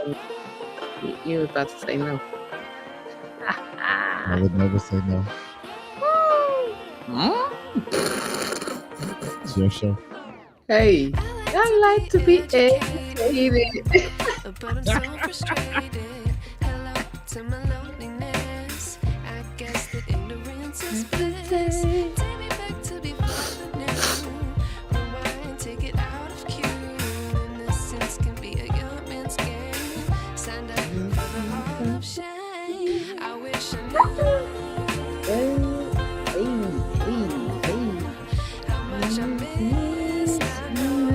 You was about to say no. I would never say no. It's your show. Hey, I like to be educated. But I'm so frustrated. Hello to my loneliness. I guess that ignorance is bliss. Take me back to before the new. Rewind, take it out of cue. Innocence can be a young man's game. Signed up for the hall of shame. I wish I knew how much I miss. I know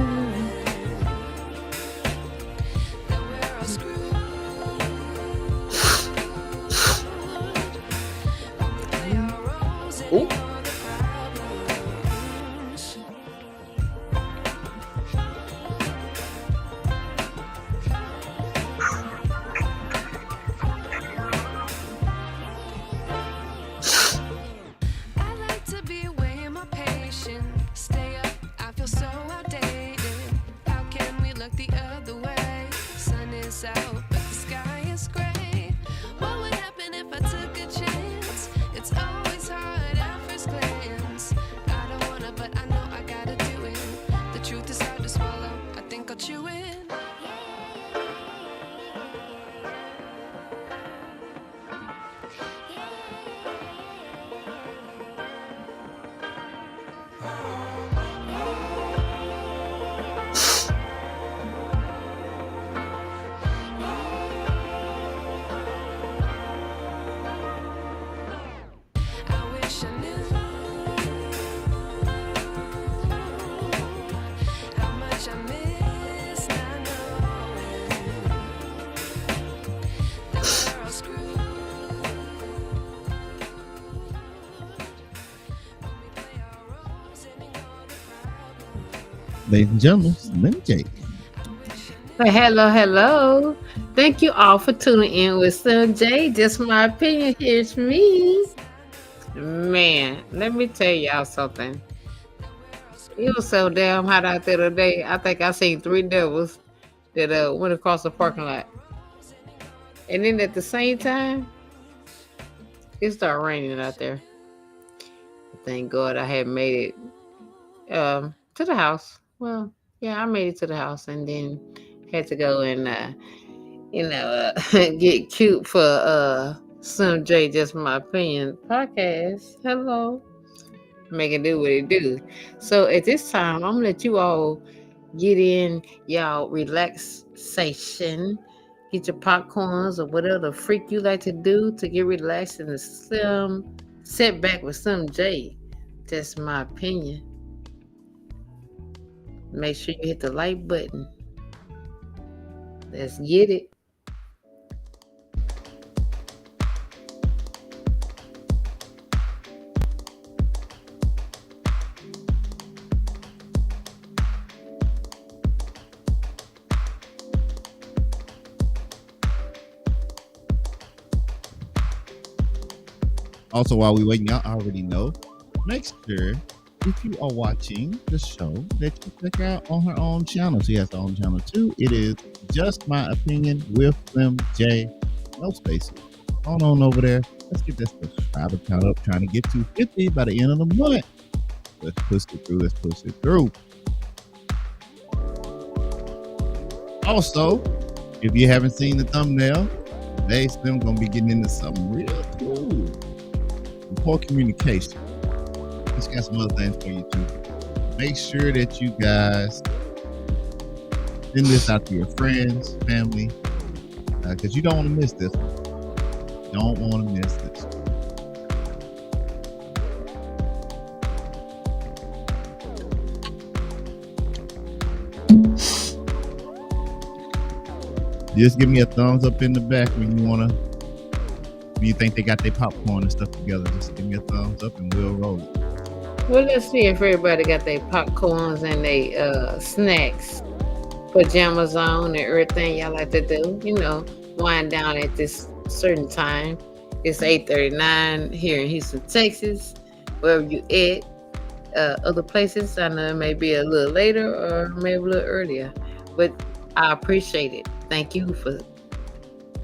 that we're all screwed. We play our roles and Ooh. ignore the problems. I like to be away in my patience. Stay up, I feel so outdated. How can we look the other way? Sun is out, but the sky is gray. What would happen if I took a chance? It's always hard at first glance. I don't wanna, but I know I gotta do it. The truth is hard to swallow. I think I'll chew it. I wish I knew how much I miss not knowing that we're all screwed. When we play our roles and ignore the problems. Ladies and gentlemen, Slim J. Well, hello. Thank you all for tuning in with Slim J. Just my opinion. Here's me. Man, let me tell y'all something. It was so damn hot out there today. I think I seen 3 devils that went across the parking lot. And then at the same time, it started raining out there. Thank God I had made it to the house. Well, yeah, I made it to the house and then had to go and get cute for Slim J, Just My Opinion podcast. Hello. Make it do what it do. So at this time, I'm gonna let you all get in y'all relaxation. Get your popcorns or whatever the freak you like to do to get relaxed in the Slim sit back with Slim J. That's my opinion. Make sure you hit the like button. Let's get it. Also, while we waiting, y'all already know. Make sure if you are watching the show that you check out on her own channel. She has her own channel too. It is Just My Opinion with Slim J. No spaces. Hold on over there. Let's get this subscriber count up. Trying to get to 50 by the end of the month. Let's push it through. Also, if you haven't seen the thumbnail, today Slim gonna be getting into something real cool. Before communication. Just got some other things for you too. Make sure that you guys send this out to your friends, family, because you don't want to miss this one. Don't want to miss this one. Just give me a thumbs up in the back when you think they got their popcorn and stuff together. Just give me a thumbs up and we'll roll it. Well, let's see if everybody got their popcorns and their snacks, pajamas on, and everything y'all like to do. Wind down at this certain time. It's 8:39 here in Houston, Texas. Wherever you at, other places, I know it may be a little later or maybe a little earlier, but I appreciate it. Thank you for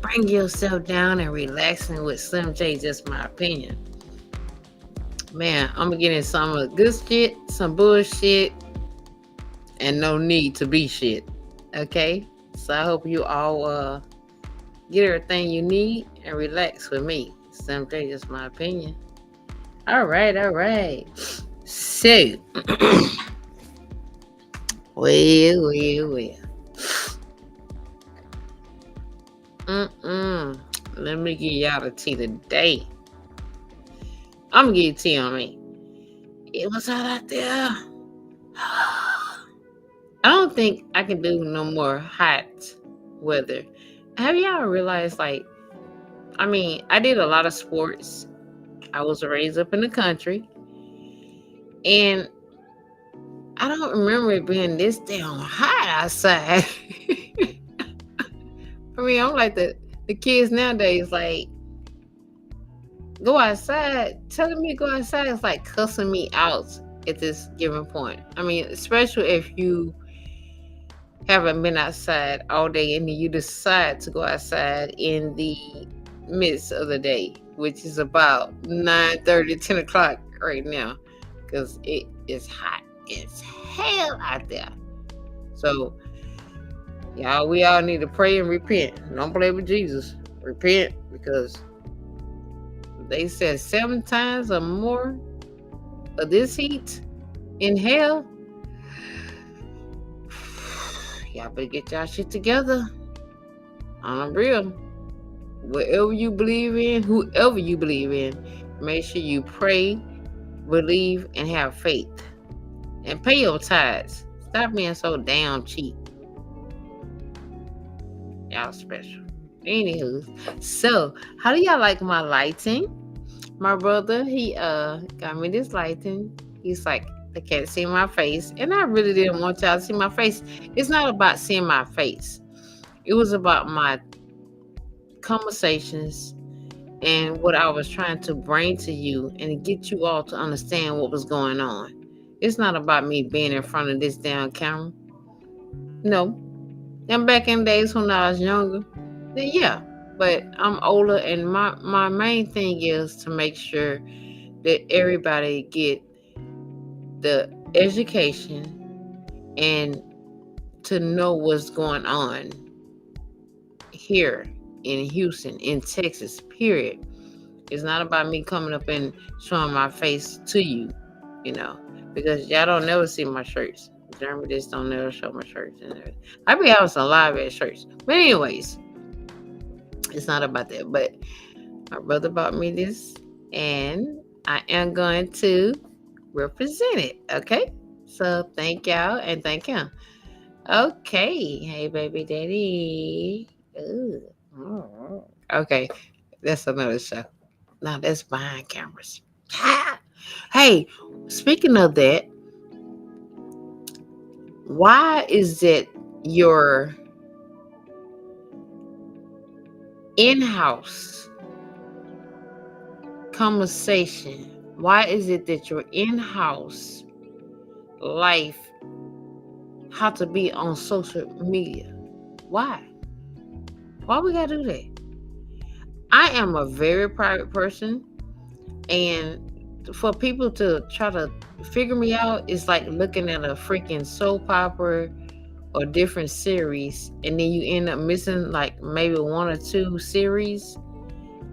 bring yourself down and relaxing with Slim J, just my opinion. Man, I'm gonna get in some of the good shit, some bullshit, and no need to be shit. Okay? So I hope you all get everything you need and relax with me. Slim J, just my opinion. All right, all right. So, well. Let me give y'all the tea today. I'm gonna give you tea on me. It was hot out there. I don't think I can do no more hot weather. Have y'all realized, like, I mean, I did a lot of sports. I was raised up in the country. And I don't remember it being this damn hot outside. I mean, I'm like the kids nowadays, like, go outside. Telling me to go outside is like cussing me out at this given point. I mean, especially if you haven't been outside all day and you decide to go outside in the midst of the day, which is about 9:30, 10 o'clock right now, because it is hot as hell out there. So, y'all, we all need to pray and repent. Don't play with Jesus. Repent, because they said 7 times or more of this heat in hell. Y'all better get y'all shit together. I'm real. Whatever you believe in, whoever you believe in, make sure you pray, believe, and have faith. And pay your tithes. Stop being so damn cheap. Y'all special. Anywho, so how do y'all like my lighting? My brother, he got me this lighting. He's like, they can't see my face. And I really didn't want y'all to see my face. It's not about seeing my face. It was about my conversations and what I was trying to bring to you and get you all to understand what was going on. It's not about me being in front of this damn camera. No. And back in the days when I was younger, then yeah. But I'm older, and my main thing is to make sure that everybody get the education and to know what's going on here in Houston, in Texas, period. It's not about me coming up and showing my face to you, because y'all don't never see my shirts. Jeremy just don't never show my shirts and everything. I be having some live ass shirts. But anyways, it's not about that. But my brother bought me this, and I am going to represent it. Okay? So thank y'all and thank him. Okay. Hey, baby daddy. Ooh. Okay. That's another show. Now that's behind cameras. Hey, speaking of that, why is it your in-house conversation? Why is it that your in-house life have to be on social media? Why? Why we gotta do that? I am a very private person, and for people to try to figure me out is like looking at a freaking soap opera or different series, and then you end up missing like maybe 1 or 2 series,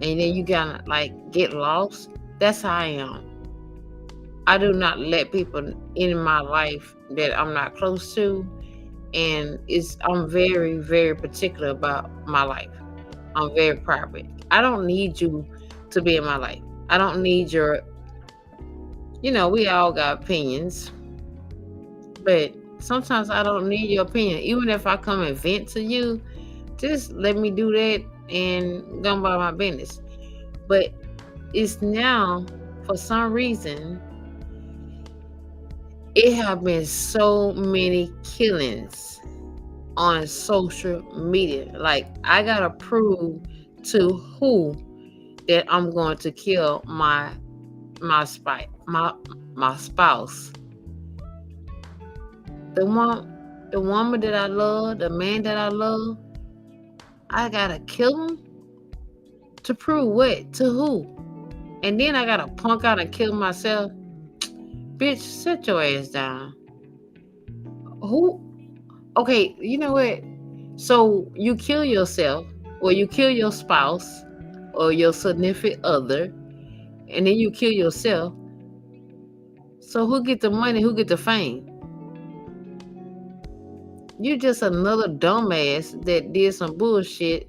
and then you gotta like get lost. That's how I am. I do not let people in my life that I'm not close to, and I'm very, very particular about my life. I'm very private. I don't need you to be in my life. I don't need your, we all got opinions, but sometimes I don't need your opinion. Even if I come and vent to you, just let me do that and go about my business. But it's now, for some reason, it have been so many killings on social media. Like, I gotta prove to who that I'm going to kill my spouse. The woman that I love, the man that I love, I gotta kill him to prove what? To who? And then I gotta punk out and kill myself. Bitch, sit your ass down. Who? Okay, you know what? So you kill yourself, or you kill your spouse, or your significant other, and then you kill yourself. So who get the money? Who get the fame? You just another dumbass that did some bullshit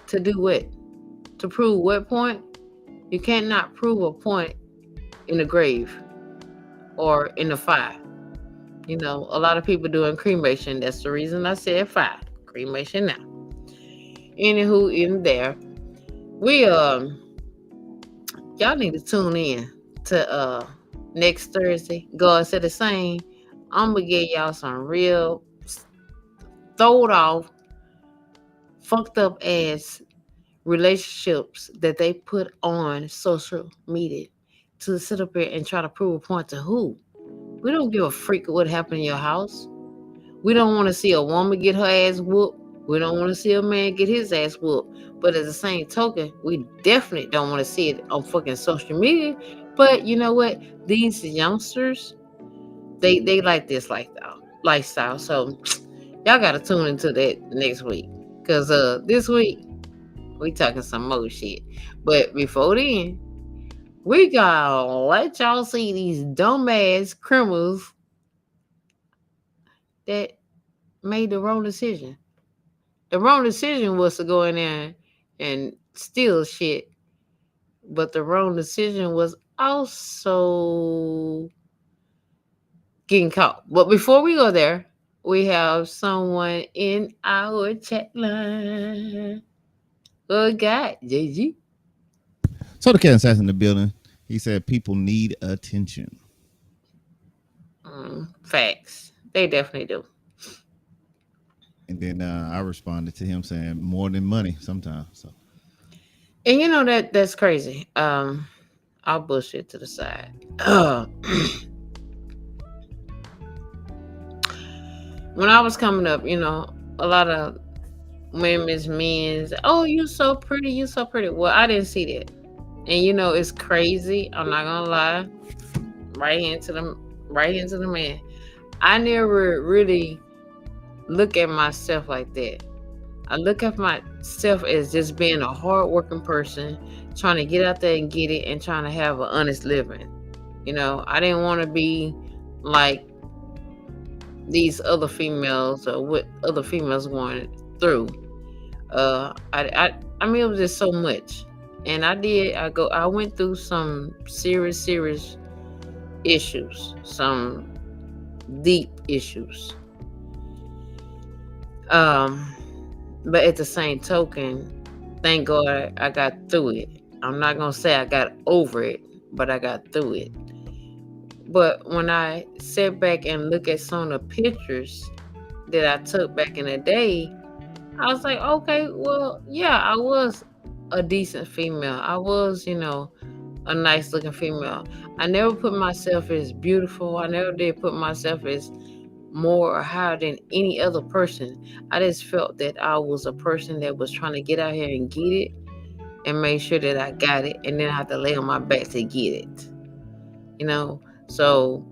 to do what? To prove what point? You cannot prove a point in the grave or in the fire. You know, a lot of people doing cremation. That's the reason I said fire. Cremation now. Anywho, in there, we y'all need to tune in to next Thursday. God said the same. I'm gonna give y'all some real throwed off, fucked up ass relationships that they put on social media to sit up here and try to prove a point to who. We don't give a freak what happened in your house. We don't want to see a woman get her ass whooped. We don't want to see a man get his ass whooped. But at the same token, we definitely don't want to see it on fucking social media. But you know what? These youngsters, they like this lifestyle. So y'all gotta tune into that next week. Cause this week we talking some more shit. But before then, we gotta let y'all see these dumbass criminals that made the wrong decision. The wrong decision was to go in there and steal shit, but the wrong decision was also getting caught. But before we go there, we have someone in our chat line. Oh God, JG. So the cat assassin in the building. He said people need attention. Facts. They definitely do. And then I responded to him saying more than money sometimes. So And you know that's crazy. I'll bullshit to the side. When I was coming up, you know, a lot of women's men's, oh, you so pretty, you so pretty. Well, I didn't see that. And you know, it's crazy. I'm not gonna lie. Right into the man. I never really look at myself like that. I look at myself as just being a hardworking person, trying to get out there and get it and trying to have an honest living. You know, I didn't want to be like these other females or what other females going through. I mean, it was just so much. And I went through some serious issues, some deep issues. But at the same token, thank God I got through it. I'm not gonna say I got over it, but I got through it. But when I sit back and look at some of the pictures that I took back in the day, I was like, okay, well, yeah, I was a decent female. I was, you know, a nice looking female. I never put myself as beautiful. I never did put myself as more or higher than any other person. I just felt that I was a person that was trying to get out here and get it and make sure that I got it, and then I have to lay on my back to get it. You know? So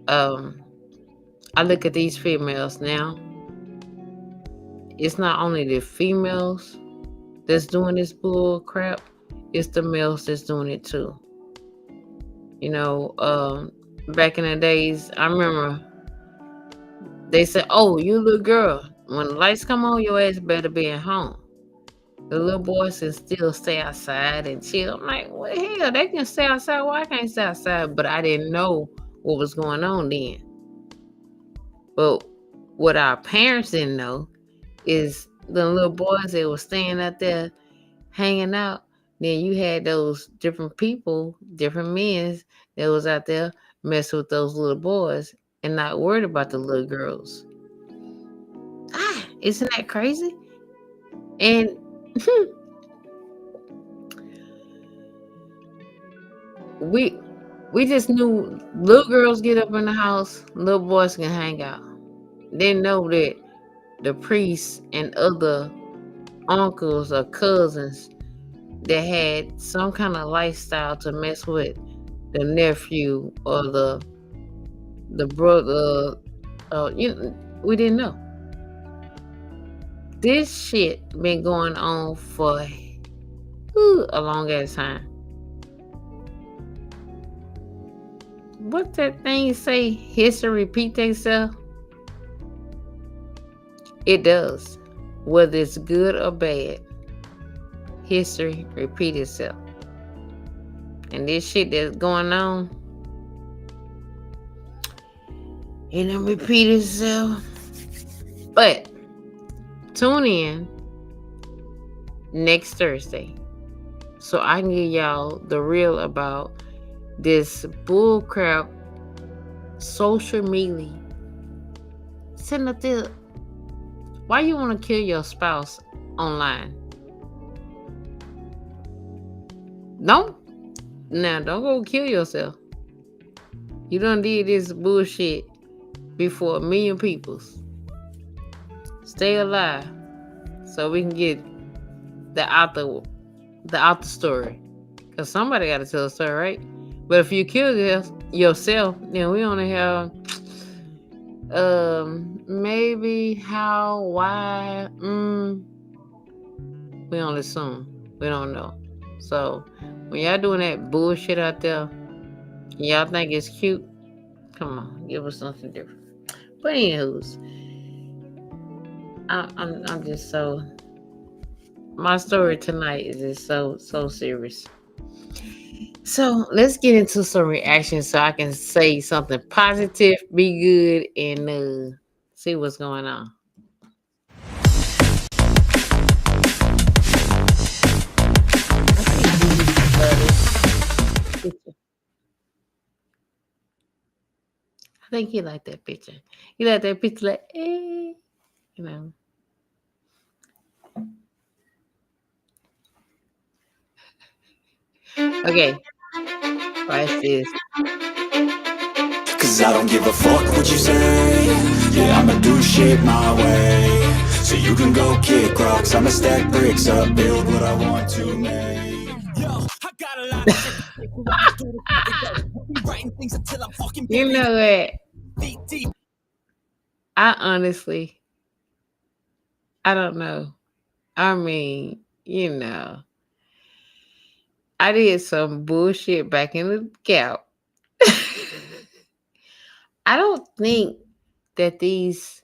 I look at these females now. It's not only the females that's doing this bull crap, it's the males that's doing it too. You know, back in the days, I remember they said, oh, you little girl, when the lights come on, your ass better be at home. The little boys can still stay outside and chill. I'm like, well, hell, they can stay outside. Why I can't stay outside? But I didn't know what was going on then. But what our parents didn't know is the little boys that were staying out there hanging out. Then you had those different people, different men that was out there messing with those little boys and not worried about the little girls. Isn't that crazy? And we just knew little girls get up in the house, little boys can hang out. Didn't know that the priests and other uncles or cousins that had some kind of lifestyle to mess with the nephew or the brother. We didn't know. This shit been going on for a long ass time. What that thing say? History repeat itself. It does, whether it's good or bad. History repeat itself, and this shit that's going on, it don't repeat itself. But tune in next Thursday so I can give y'all the real about this bullcrap social media. Sitting up there, why you want to kill your spouse online? Don't go kill yourself. You done did this bullshit before a million peoples. Stay alive so we can get the out the story. Cause somebody got to tell the story, right? But if you kill yourself, then we only have maybe how, why, we only assume. We don't know. So when y'all doing that bullshit out there, y'all think it's cute, come on, give us something different. But anywho's, I'm just so, my story tonight is just so serious. So let's get into some reactions so I can say something positive, be good, and see what's going on. I think he like that picture. He like that picture like, you know. Okay, watch this. Cause I don't give a fuck what you say. Yeah, I'ma do shit my way. So you can go kick rocks, I'ma stack bricks up, build what I want to make. Yo, I got a lot of shit to say, so I just do it fucking go. I'll be writing things until I'm fucking You buried know what? deep. I honestly, I don't know. I mean, I did some bullshit back in the gap. I don't think that these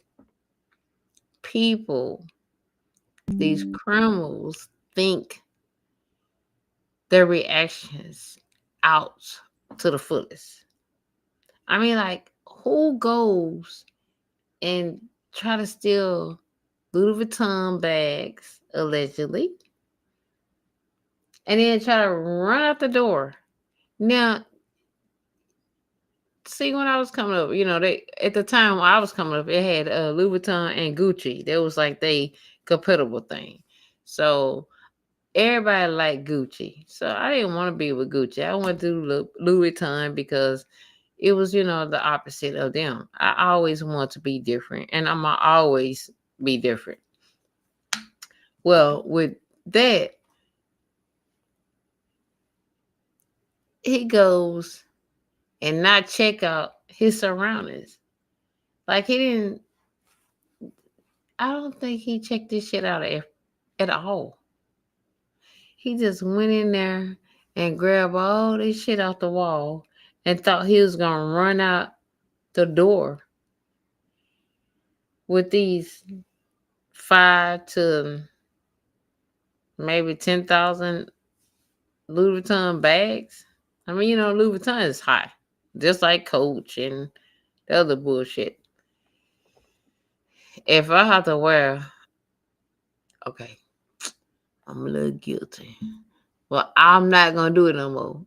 people, these criminals, think their reactions out to the fullest. I mean, like, who goes and try to steal Louis Vuitton bags, allegedly, and then try to run out the door? Now, see, when I was coming up, they at the time when I was coming up, it had Louis Vuitton and Gucci. That was like they compatible thing. So everybody liked Gucci. So I didn't want to be with Gucci. I went to Louis Vuitton because it was, the opposite of them. I always want to be different, and I'm gonna always be different. Well, with that, he goes and not check out his surroundings. Like I don't think he checked this shit out at all. He just went in there and grabbed all this shit off the wall and thought he was gonna run out the door with these 5 to maybe 10,000 Louis Vuitton bags. I mean, Louis Vuitton is high, just like Coach and the other bullshit. If I have to wear, okay, I'm a little guilty. Well, I'm not gonna do it no more.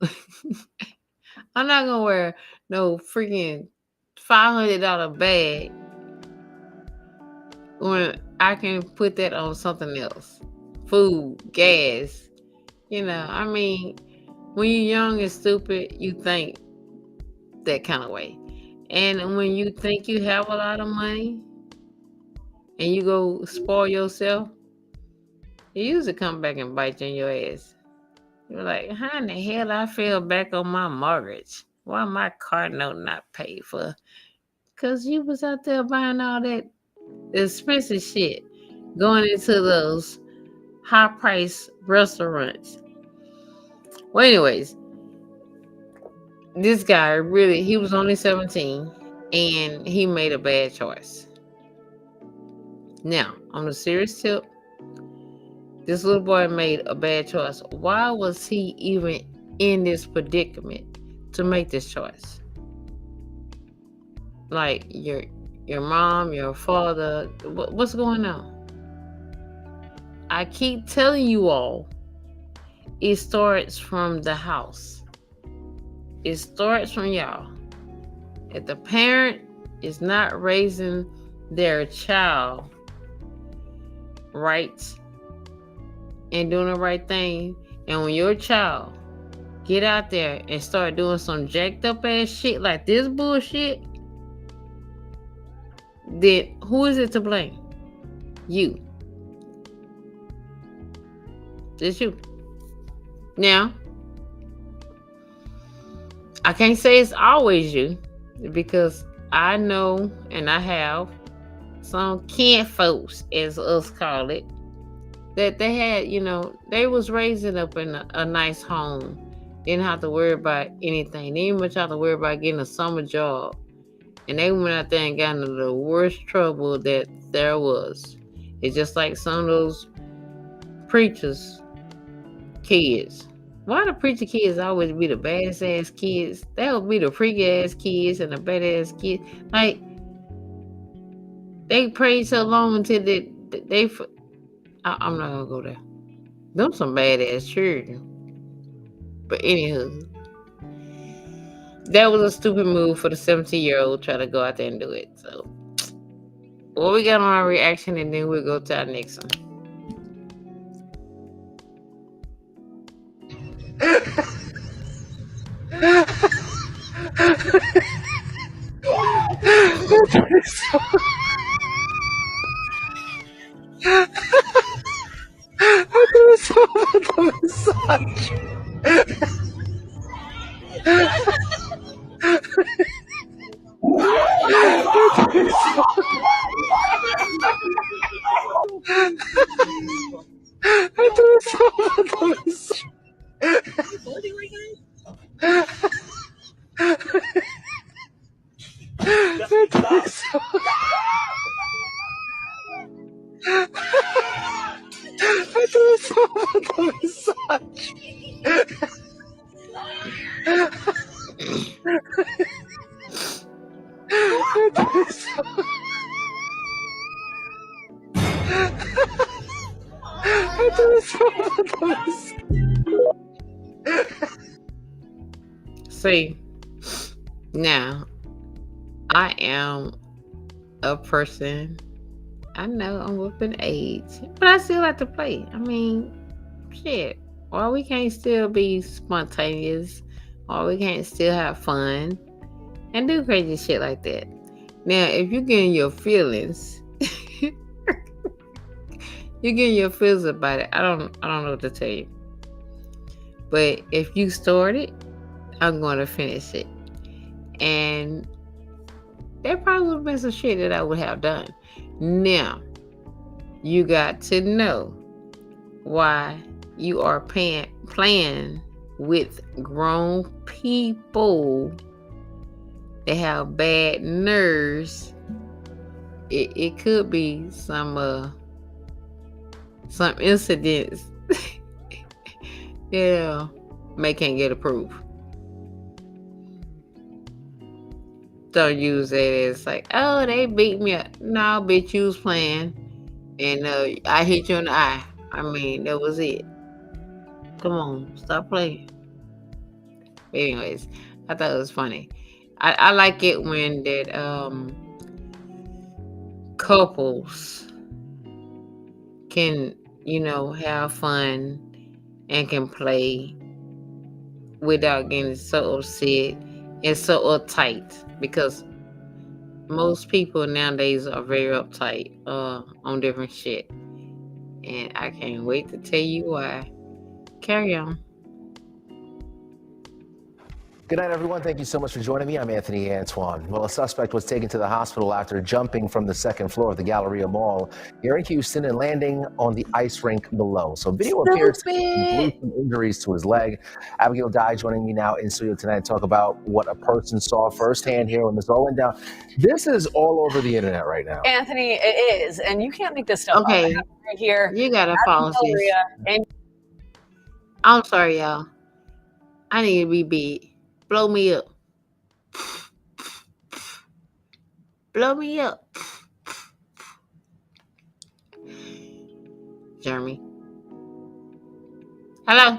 I'm not gonna wear no freaking $500 bag when I can put that on something else. Food, gas. I mean, when you're young and stupid, you think that kind of way. And when you think you have a lot of money and you go spoil yourself, It usually come back and bite you in your ass. You're like, how in the hell I fell back on my mortgage? Why my car note not paid for? Because you was out there buying all that expensive shit, going into those high price restaurants. Well, anyways, this guy really, he was only 17 and he made a bad choice. Now, on a serious tip, this little boy made a bad choice. Why was he even in this predicament to make this choice? Like your mom, your father, what's going on? I keep telling you all, it starts from the house. It starts from y'all. If the parent is not raising their child right and doing the right thing, and when your child get out there and start doing some jacked up ass shit like this bullshit, then who is it to blame? You. It's you. Now, I can't say it's always you, because I know and I have some kin folks, as us call it, that they had, they was raising up in a nice home. Didn't have to worry about anything. Didn't even much have to worry about getting a summer job. And they went out there and got into the worst trouble that there was. It's just like some of those preachers' kids. Why the preacher kids always be the baddest ass kids? That would be the freaky ass kids and the badass kids. Like, they prayed so long until I'm not gonna go there. Them some badass children. But anywho, that was a stupid move for the 17-year-old trying to go out there and do it. So, well, we got on our reaction, and then we'll go to our next one. See, now, I am a person, I know I'm whooping age, but I still like to play. I mean, shit. Why we can't still be spontaneous? Why we can't still have fun and do crazy shit like that? Now, if you're getting your feelings, you're getting your feelings about it. I don't know what to tell you. But if you start it, I'm going to finish it. And there probably would have been some shit that I would have done. Now, you got to know why you are playing with grown people that have bad nerves. It could be some incidents yeah, can't get approved. Don't use that as like, oh, they beat me up. No, bitch, you was playing, and I hit you in the eye. I mean, that was it. Come on, stop playing. Anyways, I thought it was funny. I like it when that couples can, have fun and can play without getting so upset and so uptight, because most people nowadays are very uptight on different shit. And I can't wait to tell you why. Carry on. Good night, everyone. Thank you so much for joining me. I'm Anthony Antoine. Well, a suspect was taken to the hospital after jumping from the second floor of the Galleria Mall here in Houston and landing on the ice rink below. So video appears to include some injuries to his leg. Abigail Dye joining me now in studio tonight to talk about what a person saw firsthand here when this all went down. This is all over the internet right now. Anthony, it is, and you can't make this stuff up. I Okay, have it right here. you gotta follow this. Galleria, and I'm sorry, y'all. I need to be big. Blow me up. Blow me up. Jeremy. Hello.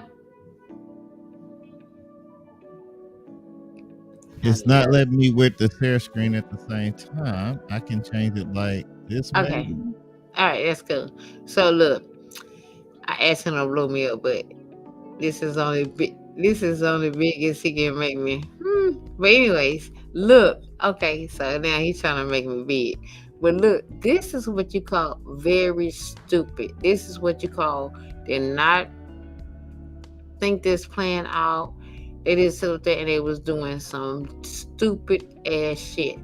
It's not letting me with the share screen at the same time. I can change it like this. Okay. Maybe. All right, that's cool. So look, I asked him to blow me up, but this is only biggest he can make me. But anyways, look. Okay, so now he's trying to make me big. But look, this is what you call very stupid. This is what you call did not think this plan out. They did sit up there and they was doing some stupid ass shit.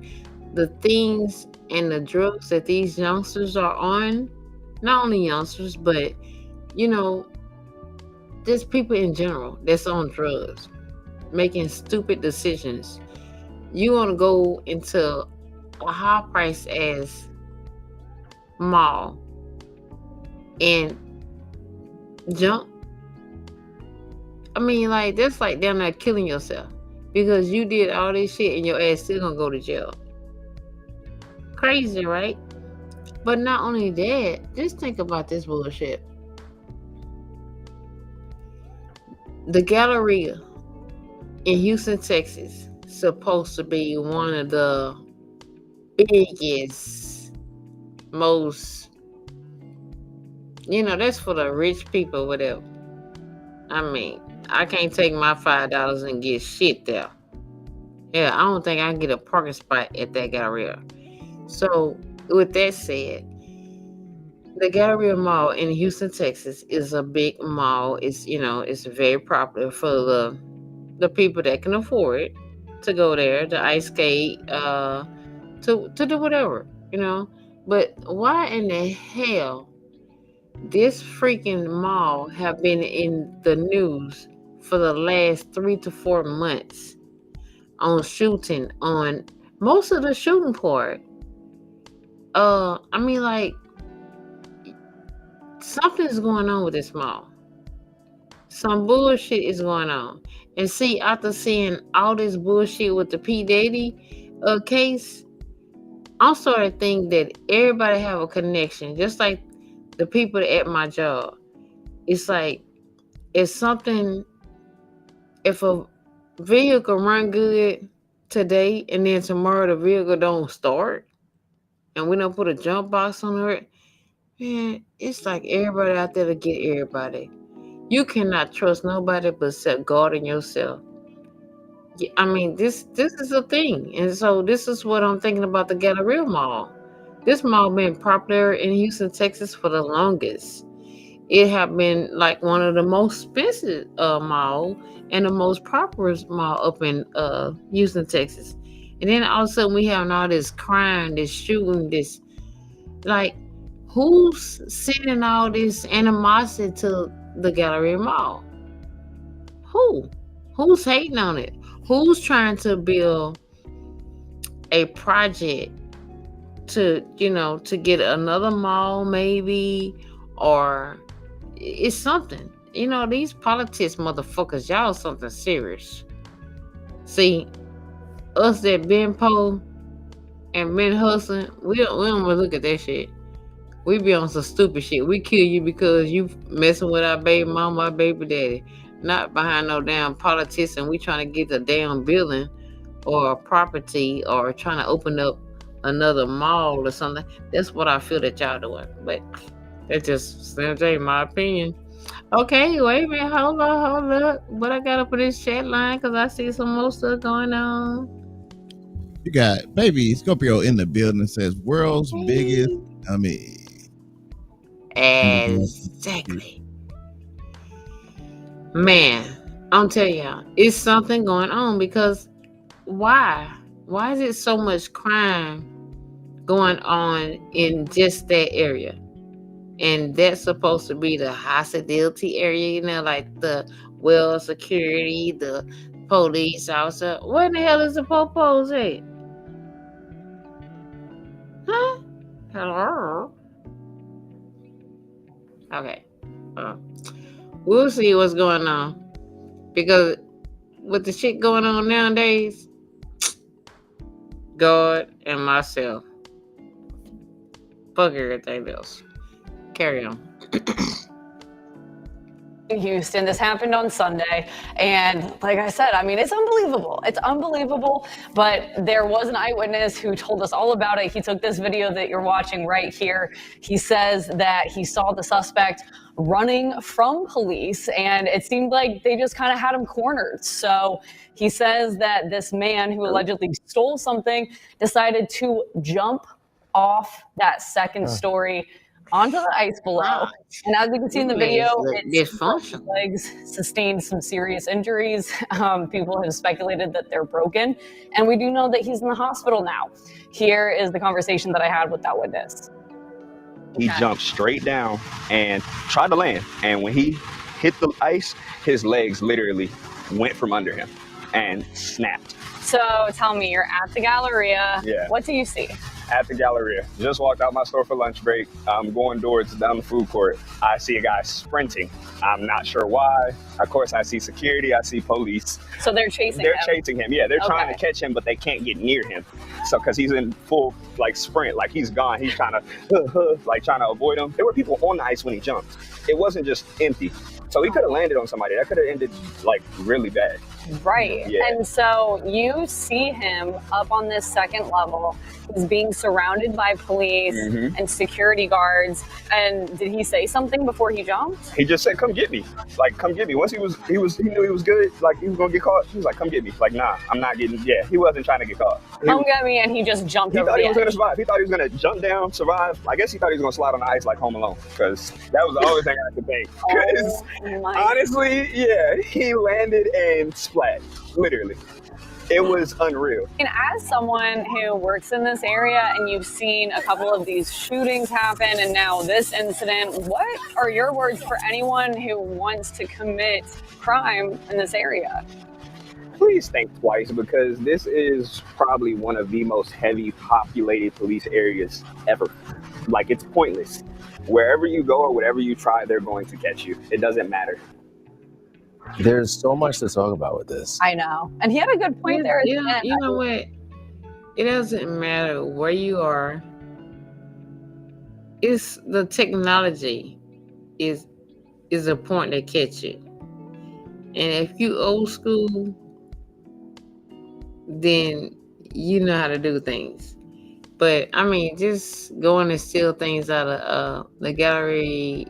The things and the drugs that these youngsters are on, not only youngsters, but you know, just people in general that's on drugs, making stupid decisions. You want to go into a high price ass mall and jump. I mean, like, that's like down there killing yourself because you did all this shit and your ass still gonna go to jail. Crazy, right? But not only that, just think about this bullshit. The Galleria in Houston, Texas, supposed to be one of the biggest, most, that's for the rich people, whatever. I mean, I can't take my $5 and get shit there. Yeah, I don't think I can get a parking spot at that Galleria. So, with that said, the Galleria Mall in Houston, Texas is a big mall. It's very popular for the people that can afford to go there, to ice skate, to do whatever, But why in the hell this freaking mall have been in the news for the last 3 to 4 months on shooting, on most of the shooting part? I mean, like, something's going on with this mall. Some bullshit is going on. And see, after seeing all this bullshit with the P. Diddy case, I'm starting to think that everybody have a connection, just like the people at my job. It's like, if a vehicle run good today and then tomorrow the vehicle don't start and we don't put a jump box on it, man, it's like everybody out there to get everybody. You cannot trust nobody but set God and yourself. I mean, this is a thing. And so this is what I'm thinking about the Galleria Mall. This mall been popular in Houston, Texas for the longest. It have been like one of the most expensive mall and the most popular mall up in Houston, Texas. And then all of a sudden we have all this crime, this shooting, this, like, who's sending all this animosity to the Galleria Mall? Who's hating on it? Who's trying to build a project to get another mall maybe, or it's something. These politics motherfuckers, y'all something serious. See, us that been poor and been hustling, we don't really look at that shit. We be on some stupid shit. We kill you because you messing with our baby mama, our baby daddy. Not behind no damn politics, and we trying to get a damn building or a property or trying to open up another mall or something. That's what I feel that y'all doing. But that's just Slim J, my opinion. Okay, wait a minute. Hold up. But I got up in this chat line because I see some more stuff going on. You got Baby Scorpio in the building. Says world's biggest. I mean, Exactly. Man, I'm telling y'all, it's something going on because why? Why is it so much crime going on in just that area? And that's supposed to be the hostility area, you know, like the well security, the police officer. Where the hell is the popos at? Huh? Hello? Okay. We'll see what's going on. Because with the shit going on nowadays, God and myself. Fuck everything else. Carry on. In Houston. This happened on Sunday. And like I said, I mean, it's unbelievable. It's unbelievable. But there was an eyewitness who told us all about it. He took this video that you're watching right here. He says that he saw the suspect running from police, and it seemed like they just kind of had him cornered. So he says that this man who allegedly stole something decided to jump off that second story onto the ice below. And as you can see in the video, his legs sustained some serious injuries. People have speculated that they're broken. And we do know that he's in the hospital now. Here is the conversation that I had with that witness. He jumped straight down and tried to land. And when he hit the ice, his legs literally went from under him and snapped. So tell me, you're at the Galleria. Yeah. What do you see? At the Galleria. Just walked out my store for lunch break. I'm going down the food court. I see a guy sprinting. I'm not sure why. Of course, I see security. I see police. So they're chasing him? They're chasing him. Yeah, they're trying to catch him, but they can't get near him. So, because he's in full, like, sprint. Like, he's gone. He's trying to avoid him. There were people on the ice when he jumped. It wasn't just empty. So he could have landed on somebody. That could have ended, like, really bad. Right. Yeah. And so you see him up on this second level. He's being surrounded by police and security guards. And did he say something before he jumped? He just said, "Come get me." Like, come get me. Once he knew he was good, like he was gonna get caught. He was like, "Come get me." Like, nah, I'm not getting. Yeah, he wasn't trying to get caught. Come get me, and he just jumped over the edge. He thought he was gonna survive. He thought he was gonna jump down, survive. I guess he thought he was gonna slide on the ice like Home Alone, because that was the only thing I could think. Because honestly, yeah, he landed and splat, literally. It was unreal. And as someone who works in this area and you've seen a couple of these shootings happen and now this incident, what are your words for anyone who wants to commit crime in this area? Please think twice, because this is probably one of the most heavy populated police areas ever. Like, it's pointless. Wherever you go or whatever you try, they're going to catch you. It doesn't matter. There's so much to talk about with this. I know. And he had a good point there. You know what? It doesn't matter where you are. It's the technology is a point to catch you. And if you old school, then you know how to do things. But I mean, just going to steal things out of the Gallery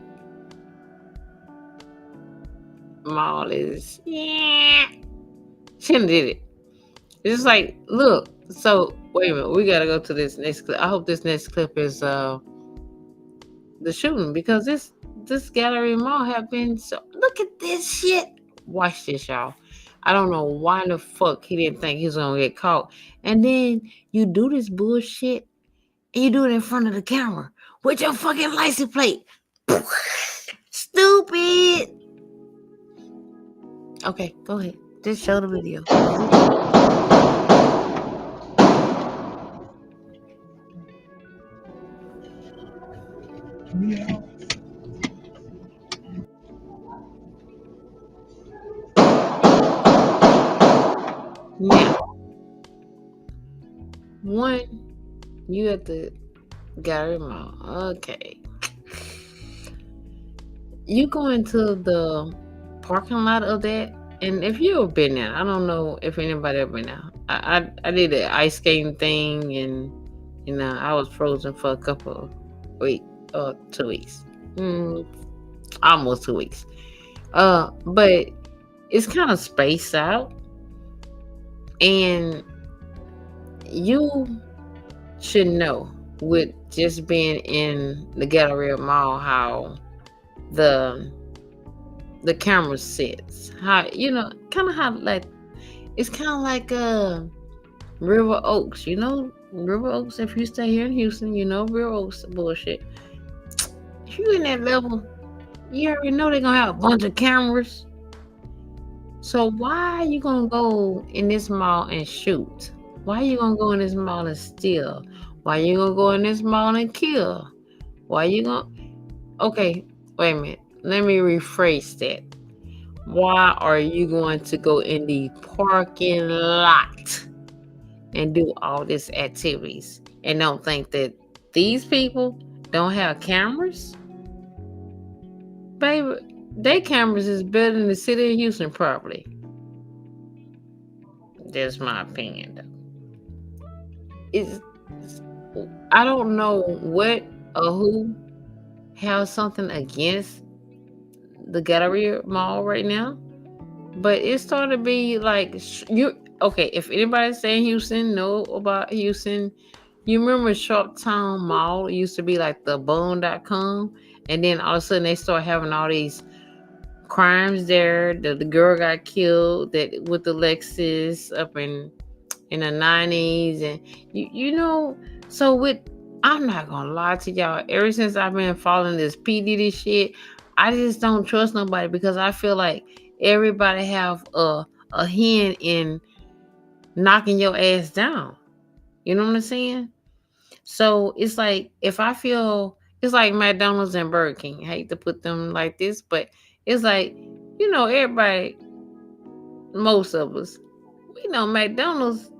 Mall is shouldn't did it. It's just like, look. So wait a minute, we gotta go to this next clip. I hope this next clip is the shooting, because this Gallery Mall have been so. Look at this shit. Watch this, y'all. I don't know why in the fuck he didn't think he was gonna get caught. And then you do this bullshit and you do it in front of the camera with your fucking license plate. Stupid. Okay, go ahead. Just show the video. Now, one, you at the Gallery Mall. Okay. You go into the parking lot of that, and if you've been there, I don't know if anybody ever been there. I did the ice skating thing, and I was frozen for a couple of weeks, 2 weeks, almost 2 weeks. But it's kind of spaced out, and you should know with just being in the Galleria Mall, how the camera sits, how kind of how like it's kind of like River Oaks, River Oaks. If you stay here in Houston, River Oaks bullshit. If you in that level, you already know they're gonna have a bunch of cameras. So why are you gonna go in this mall and shoot? Why are you gonna go in this mall and steal? Why are you gonna go in this mall and kill? Why you gonna? Okay, wait a minute. Let me rephrase that. Why are you going to go in the parking lot and do all these activities and don't think that these people don't have cameras? Baby, their cameras is better than the city of Houston probably. That's my opinion though. I don't know what or who has something against the Galleria Mall right now, but it's starting to be like okay, if anybody's saying Houston, know about Houston, you remember Sharptown Mall? It used to be like the bone.com, and then all of a sudden they start having all these crimes there. The girl got killed with the Lexus up in the 90s, and so I'm not gonna lie to y'all, ever since I've been following this P. Diddy shit, I just don't trust nobody, because I feel like everybody have a hand in knocking your ass down. You know what I'm saying? So it's like, if I feel, it's like McDonald's and Burger King. I hate to put them like this, but it's like, everybody, most of us, we know McDonald's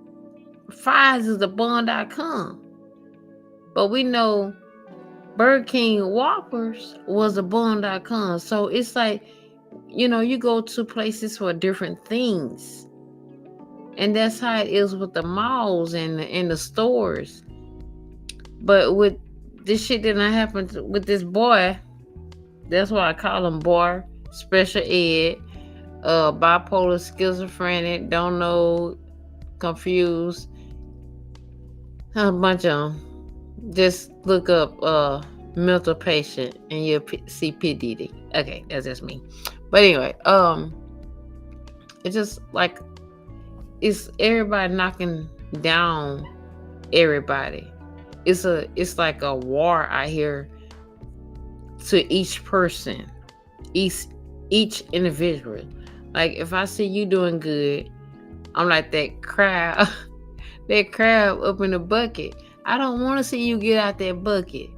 fries is the bun.com. But we know Burger King Whoppers was a bun.com. So it's like, you go to places for different things. And that's how it is with the malls and the stores. But with this shit that happened with this boy, that's why I call him boy, special ed, bipolar, schizophrenic, don't know, confused, a bunch of them. Just look up mental patient and you'll see P. Diddy. Okay, that's just me. But anyway, it's just like, it's everybody knocking down everybody. It's like a war out here to each person, each individual. Like, if I see you doing good, I'm like that crab up in the bucket. I don't want to see you get out that bucket.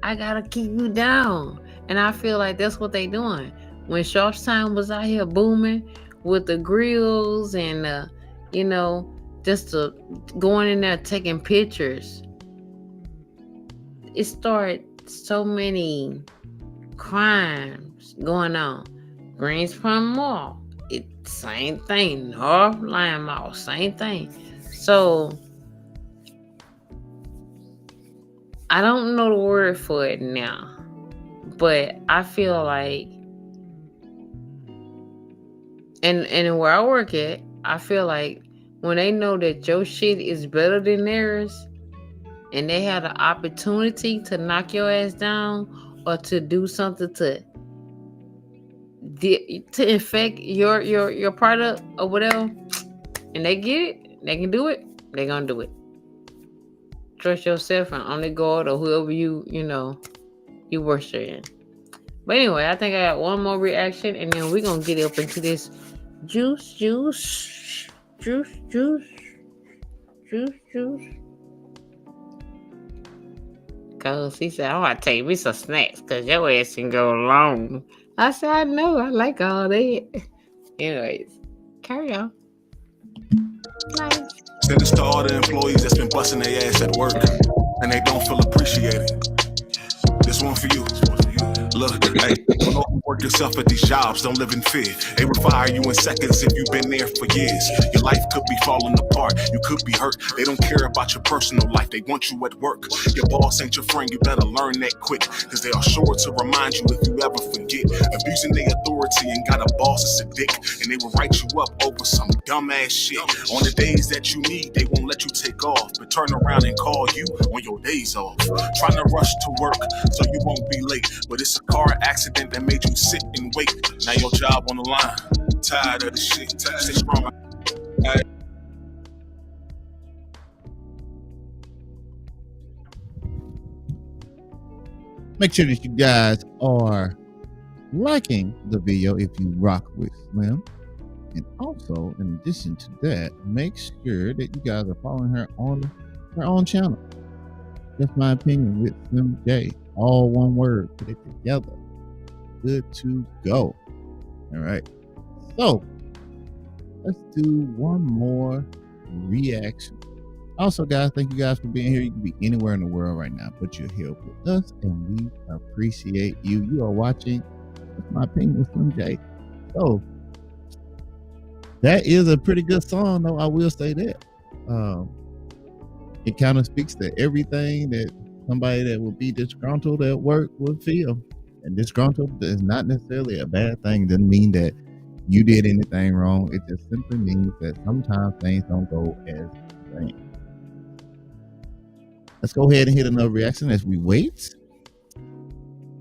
I gotta keep you down. And I feel like that's what they doing. When Sharpstown was out here booming with the grills and just going in there taking pictures, it started so many crimes going on. Greenspan Mall, same thing. North Line Mall, same thing. So I don't know the word for it now, but I feel like, and where I work at, I feel like when they know that your shit is better than theirs, and they have the opportunity to knock your ass down or to do something to infect your product or whatever, and they get it, they can do it, they're gonna do it. Trust yourself and only God or whoever you worship in. But anyway, I think I got one more reaction, and then we're gonna get up into this juice. Cause he said, "I want to take me some snacks, cause your ass can go long." I said, "I know, I like all that." Anyways, carry on. Nice. Send this to all the employees that's been busting their ass at work and they don't feel appreciated. This one for you. Look, hey, don't overwork yourself at these jobs, don't live in fear. They will fire you in seconds if you've been there for years. Your life could be falling apart, you could be hurt. They don't care about your personal life, they want you at work. Your boss ain't your friend, you better learn that quick, cause they are sure to remind you if you ever forget. Abusing their authority and got a boss that's a dick, and they will write you up over some dumbass shit. On the days that you need, they won't let you take off, but turn around and call you on your days off. Trying to rush to work so you won't be late, but it's a car accident that made you sit and wait. Now your job on the line, tired of the shit. Stay strong. Make sure that you guys are liking the video if you rock with Slim. And also, in addition to that, make sure that you guys are following her on her own channel. Just my opinion with Slim J. All one word, put it together. Good to go. All right. So let's do one more reaction. Also, guys, thank you guys for being here. You can be anywhere in the world right now, but you're here with us, and we appreciate you. You are watching That's My Opinion with Slim J. So that is a pretty good song, though. I will say that. It kind of speaks to everything that somebody that would be disgruntled at work would feel. And disgruntled is not necessarily a bad thing. It doesn't mean that you did anything wrong. It just simply means that sometimes things don't go as planned. Let's go ahead and hit another reaction as we wait.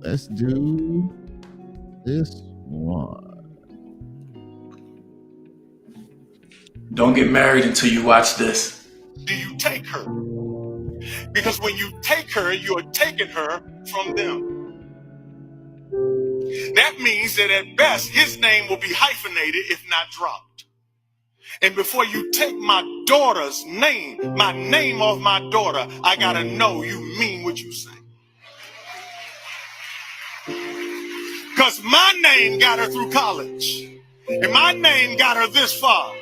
Let's do this one. Don't get married until you watch this. Do you take her? Because when you take her, you are taking her from them. That means that at best, his name will be hyphenated, if not dropped. And before you take my daughter's name, my name of my daughter, I gotta know you mean what you say. Because my name got her through college. And my name got her this far.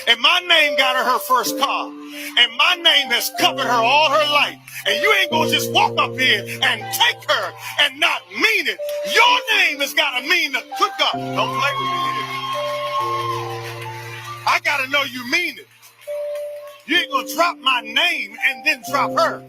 And my name got her her first car. And my name has covered her all her life. And you ain't gonna just walk up here and take her and not mean it. Your name has gotta mean the good God. Don't play with me here. I gotta know you mean it. You ain't gonna drop my name and then drop her.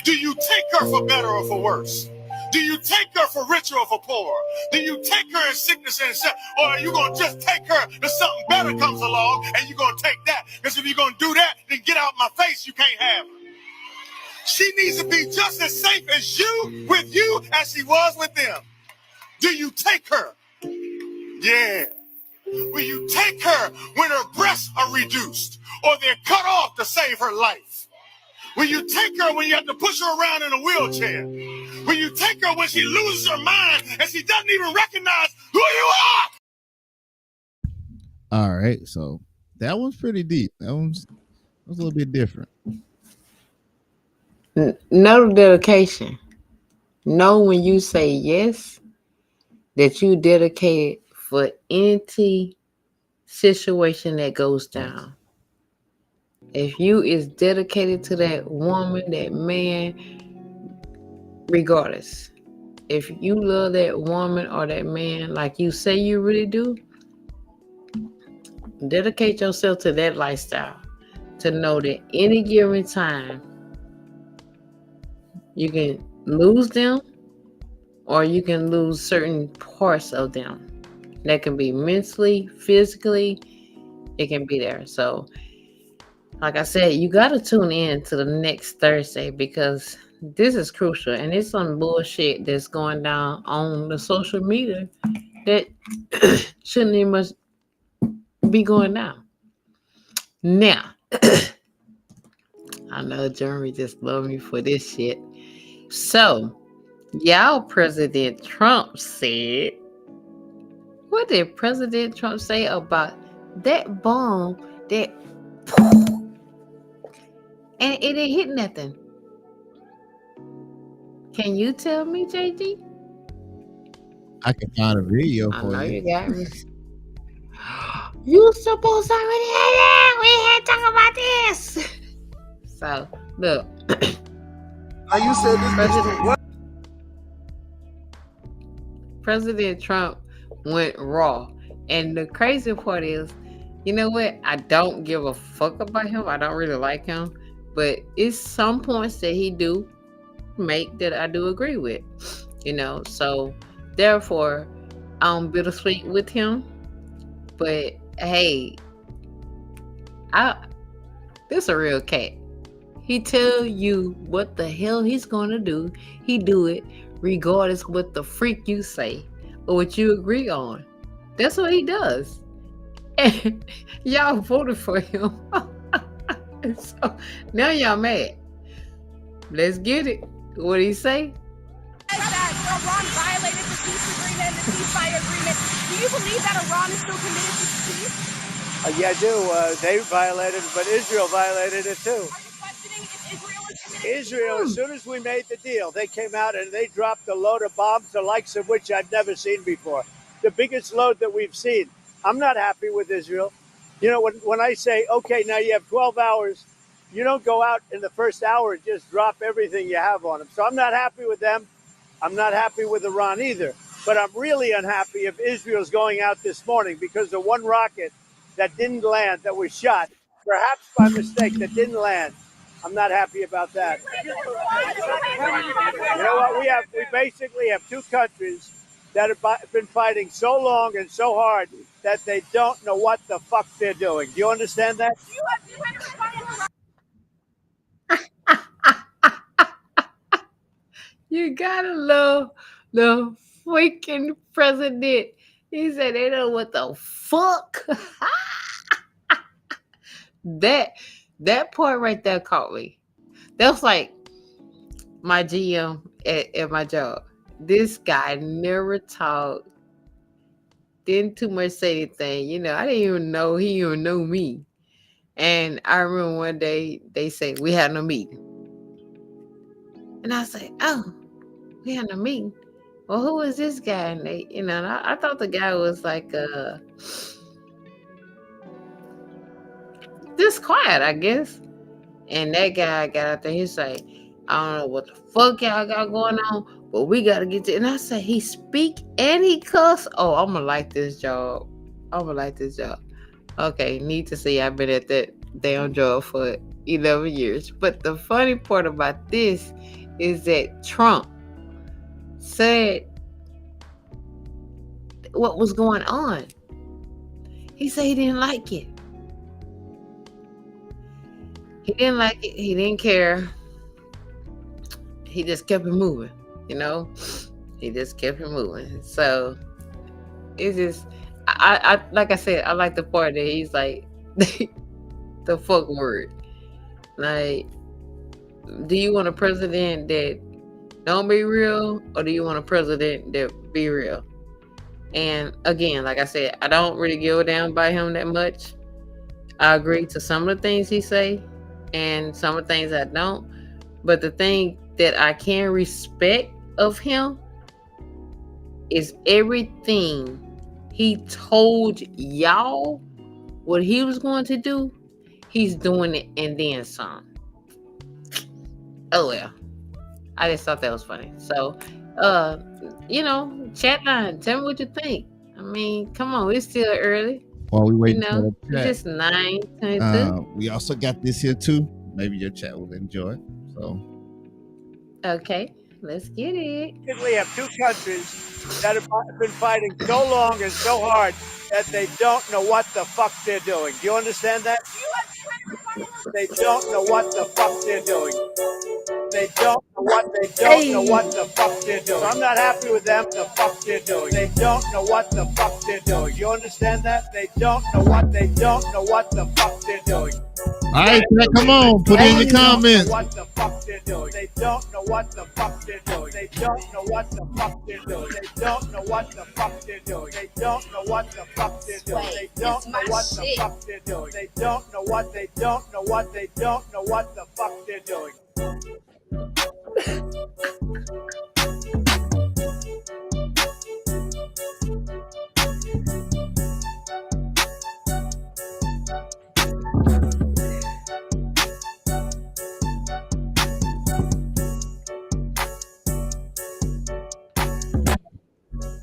Do you take her for better or for worse? Do you take her for richer or for poor? Do you take her in sickness and sickness? Or are you going to just take her till something better comes along and you're going to take that? Because if you're going to do that, then get out my face. You can't have her. She needs to be just as safe as you, with you, as she was with them. Do you take her? Yeah. Will you take her when her breasts are reduced or they're cut off to save her life? Will you take her when you have to push her around in a wheelchair? Will you take her when she loses her mind and she doesn't even recognize who you are? All right, so that one's pretty deep. That was a little bit different. No dedication. Know when you say yes, that you dedicated for any situation that goes down. If you is dedicated to that woman, that man, regardless, if you love that woman or that man like you say you really do, dedicate yourself to that lifestyle to know that any given time you can lose them or you can lose certain parts of them. That can be mentally, physically, it can be there. So like I said, you got to tune in to the next Thursday because this is crucial. And it's some bullshit that's going down on the social media that shouldn't even much be going down. Now, I know Jeremy just love me for this shit. So, y'all President Trump said, what did President Trump say about that bomb that and it didn't hit nothing? Can you tell me, JD? I can find a video I for know you. you got me. You supposed to already have that. We had to talk about this. So, look. Now you said this President, President Trump went raw. And the crazy part is, you know what? I don't give a fuck about him. I don't really like him. But it's some points that he do make that I do agree with. So therefore I'm bittersweet with him. But hey, this a real cat. He tell you what the hell he's gonna do. He do it regardless what the freak you say or what you agree on. That's what he does. And y'all voted for him. So now y'all mad. Let's get it. What did he say? That Iran violated the peace agreement, the ceasefire agreement. Do you believe that Iran is still committed to peace? Yeah, I do. They violated it, but Israel violated it too. Are you questioning if Israel is committed? Israel, as soon as we made the deal, they came out and they dropped a load of bombs, the likes of which I've never seen before. The biggest load that we've seen. I'm not happy with Israel. You know, when I say, okay, now you have 12 hours, you don't go out in the first hour and just drop everything you have on them. So I'm not happy with them. I'm not happy with Iran either. But I'm really unhappy if Israel's going out this morning because the one rocket that didn't land, that was shot, perhaps by mistake, that didn't land. I'm not happy about that. You know what? We basically have two countries that have been fighting so long and so hard that they don't know what the fuck they're doing. Do you understand that? You gotta love the freaking president. He said they know what the fuck. That part right there caught me. That was like my GM at my job. This guy never talked, didn't too much say anything. I didn't even know he even knew me. And I remember one day they said we had no meeting. And I said, oh, we had no meeting. Well, who is this guy? And they, and I thought the guy was like just quiet, I guess. And that guy got out there, he's like, I don't know what the fuck y'all got going on, but we gotta get to. And I said, he speak and he cuss. Oh, I'm gonna like this job. Okay, need to see. I've been at that damn job for 11 years. But the funny part about this is that Trump said what was going on. He said he didn't like it. He didn't like it. He didn't care. He just kept it moving, He just kept it moving. So it's just, I like I said, I like the part that he's like, the fuck word. Like, do you want a president that don't be real, or do you want a president that be real? And again, like I said, I don't really give a damn by him that much. I agree to some of the things he say, and some of the things I don't. But the thing that I can respect of him is everything he told y'all what he was going to do, he's doing it and then some. Oh well. I just thought that was funny. So, chat line, tell me what you think. I mean, come on, it's still early. While we wait for the It's chat, just 9:22. we also got this here too. Maybe your chat will enjoy. So, Okay, let's get it. We have two countries that have been fighting so long and so hard that they don't know what the fuck they're doing. Do you understand that? They don't know what the fuck they're doing. They don't know what the fuck they're doing. I'm not happy with them, the fuck they're doing. They don't know what the fuck they're doing. You understand that? They don't know what the fuck they're doing. all right, come on, put it in the comments. What the fuck they're doing. They don't know what the fuck they're doing. They don't know what the fuck they're doing. They don't know what the fuck they're doing. They don't know what the fuck they're doing. They don't know what the fuck they're doing. They don't know what they don't know what they don't know what the fuck they're doing.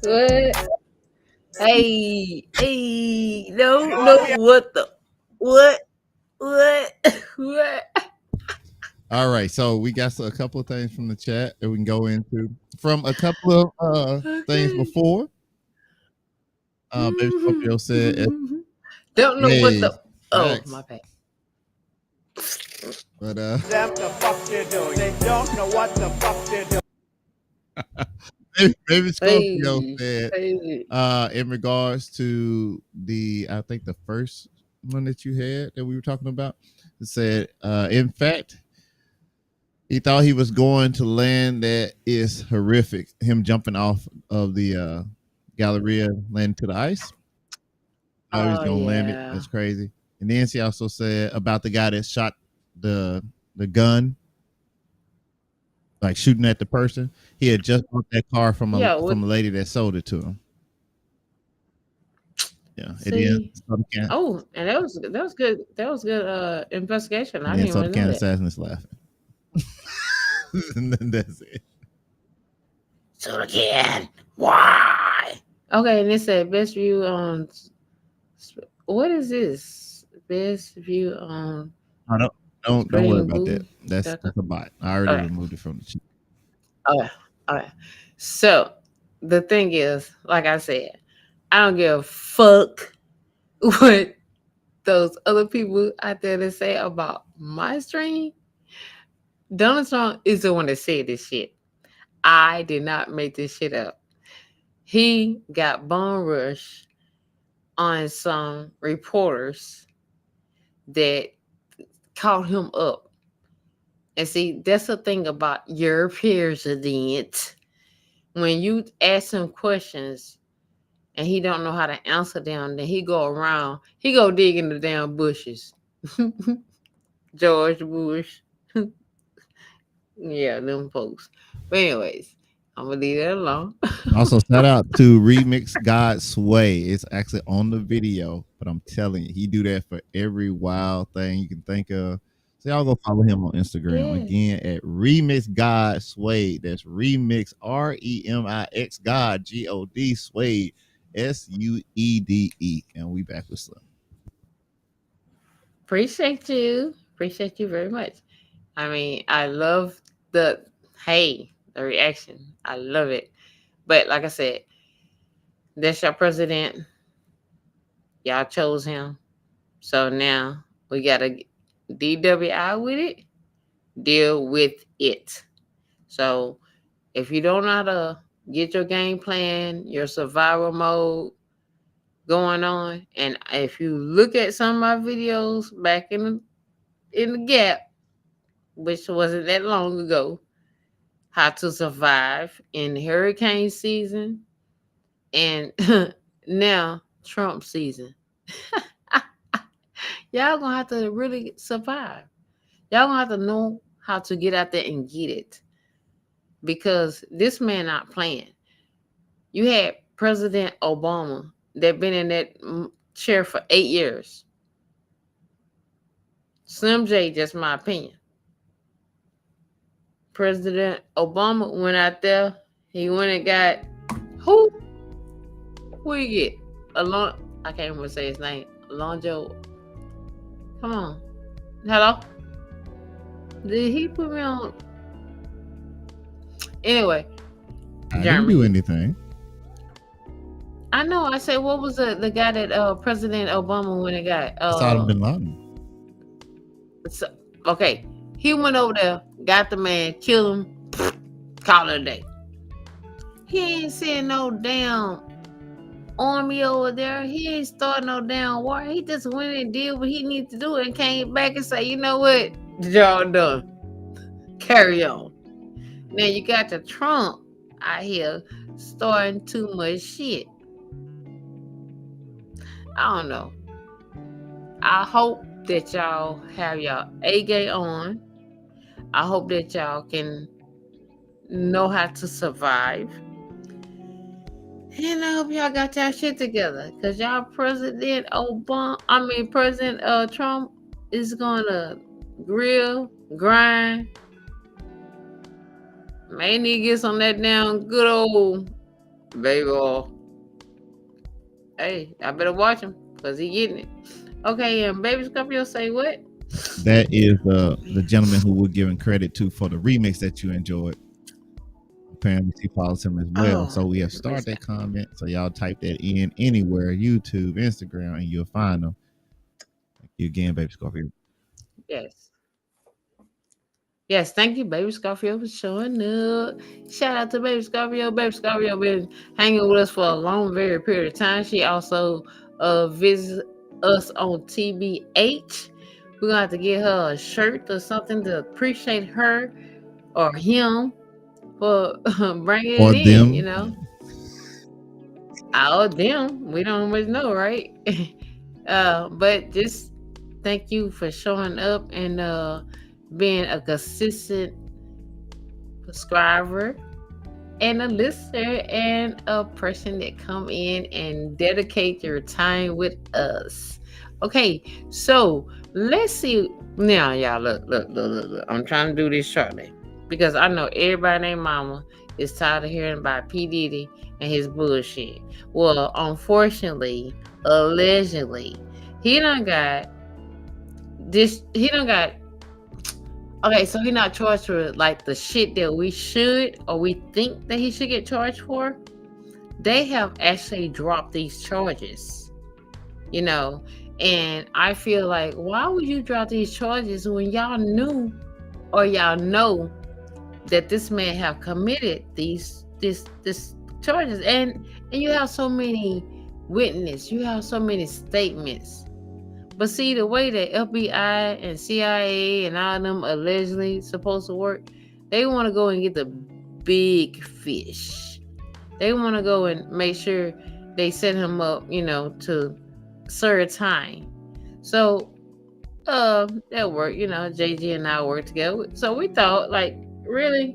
What? Hey, no, Yeah. what the, what, what? All right, so we got a couple of things from the chat that we can go into from a couple of things Okay. before. Baby Scorpio said, Don't know what "Hey, the. Oh, my facts." bad. But Them the fuck they're doing. They don't know what the fuck they're doing. Baby Scorpio Hey, said, hey. in regards to I think the first one that you had that we were talking about, it said, in fact, he thought he was going to land. That is horrific. Him jumping off of the Galleria, landing to the ice. How he was Oh gonna land it. yeah. That's crazy. And then she also said about the guy that shot the gun, like shooting at the person. He had just bought that car from a Yeah. What? lady that sold it to him. Yeah. See. Oh, and that was good. That was good. Investigation. I And then didn't so the even know can that. assassin is laughing. And then that's it. So again, why? Okay, and it said best view on. What is this? Best view on. Oh, don't worry about that. Spring That's Boo. a bot. I already Okay. removed it from the chat. Okay. Okay. So the thing is, like I said, I don't give a fuck what those other people out there that say about my stream. Donald Trump is the one that said this shit. I did not make this shit up. He got bone rush on some reporters that caught him up. And see, that's the thing about your president. When you ask him questions and he don't know how to answer them, then he go dig in the damn bushes. George Bush. Yeah, them folks. But anyways, I'm gonna leave that alone. Also, shout out to Remix God Sway. It's actually on the video, but I'm telling you, he do that for every wild thing you can think of. So y'all go follow him on Instagram Yeah. again at Remix God Sway. That's Remix REMIX God GOD Sway SUEDE. And we back with Slim. Appreciate you very much. I mean, I love the reaction. I love it. But like I said, that's your president. Y'all chose him. So now we gotta DWI with it, deal with it. So if you don't know how to get your game plan, your survival mode going on, and if you look at some of my videos back in the gap, which wasn't that long ago, how to survive in hurricane season and now Trump season. Y'all gonna have to really survive. Y'all gonna have to know how to get out there and get it. Because this man not playing. You had President Obama that been in that chair for 8 years. Slim J, just my opinion. President Obama went out there. He went and got who? Who you get? I can't even say his name. Alonzo. Come on. Hello? Did he put me on? Anyway. I didn't do anything. I know. I said, what was the guy that President Obama went and got? Osama bin Laden. So, okay. He went over there, got the man, killed him, call it a day. He ain't seeing no damn army over there. He ain't starting no damn war. He just went and did what he needed to do and came back and say, you know what? Y'all done. Carry on. Now you got the Trump out here starting too much shit. I don't know. I hope that y'all have y'all A-game on. I hope that y'all can know how to survive. And I hope y'all got y'all shit together. Because y'all President Trump is gonna grill, grind. May need to get some of that damn good old baby oil. Hey, I better watch him because he getting it. Okay, and Baby Scorpio say what? That is the gentleman who we're giving credit to for the remix that you enjoyed. Apparently, he follows him as well. Oh, So we have started that comment. So y'all type that in anywhere, YouTube, Instagram, and you'll find them. Thank you again, Baby Scorpio. yes. Yes, thank you, Baby Scorpio, for showing up. Shout out to Baby Scorpio. Baby Scorpio been hanging with us for a long, very period of time. She also visits us on TBH. We're gonna have to get her a shirt or something to appreciate her or him for bringing Or it them. in, you know. Or them. We don't always know, right? But just thank you for showing up and being a consistent subscriber and a listener and a person that come in and dedicate your time with us. Okay, so let's see now, y'all. Look. I'm trying to do this shortly because I know everybody named Mama is tired of hearing about P. Diddy and his bullshit. Well, unfortunately, allegedly, he done got this. He done got. Okay, so he not charged for like the shit that we should or we think that he should get charged for. They have actually dropped these charges, you know. And I feel like, why would you drop these charges when y'all knew or y'all know that this man have committed this charges? And you have so many witnesses, you have so many statements. But see, the way that FBI and CIA and all of them allegedly supposed to work, they want to go and get the big fish. They want to go and make sure they set him up, you know, to serve time. So, that worked, you know, JG and I worked together. So we thought, like, really,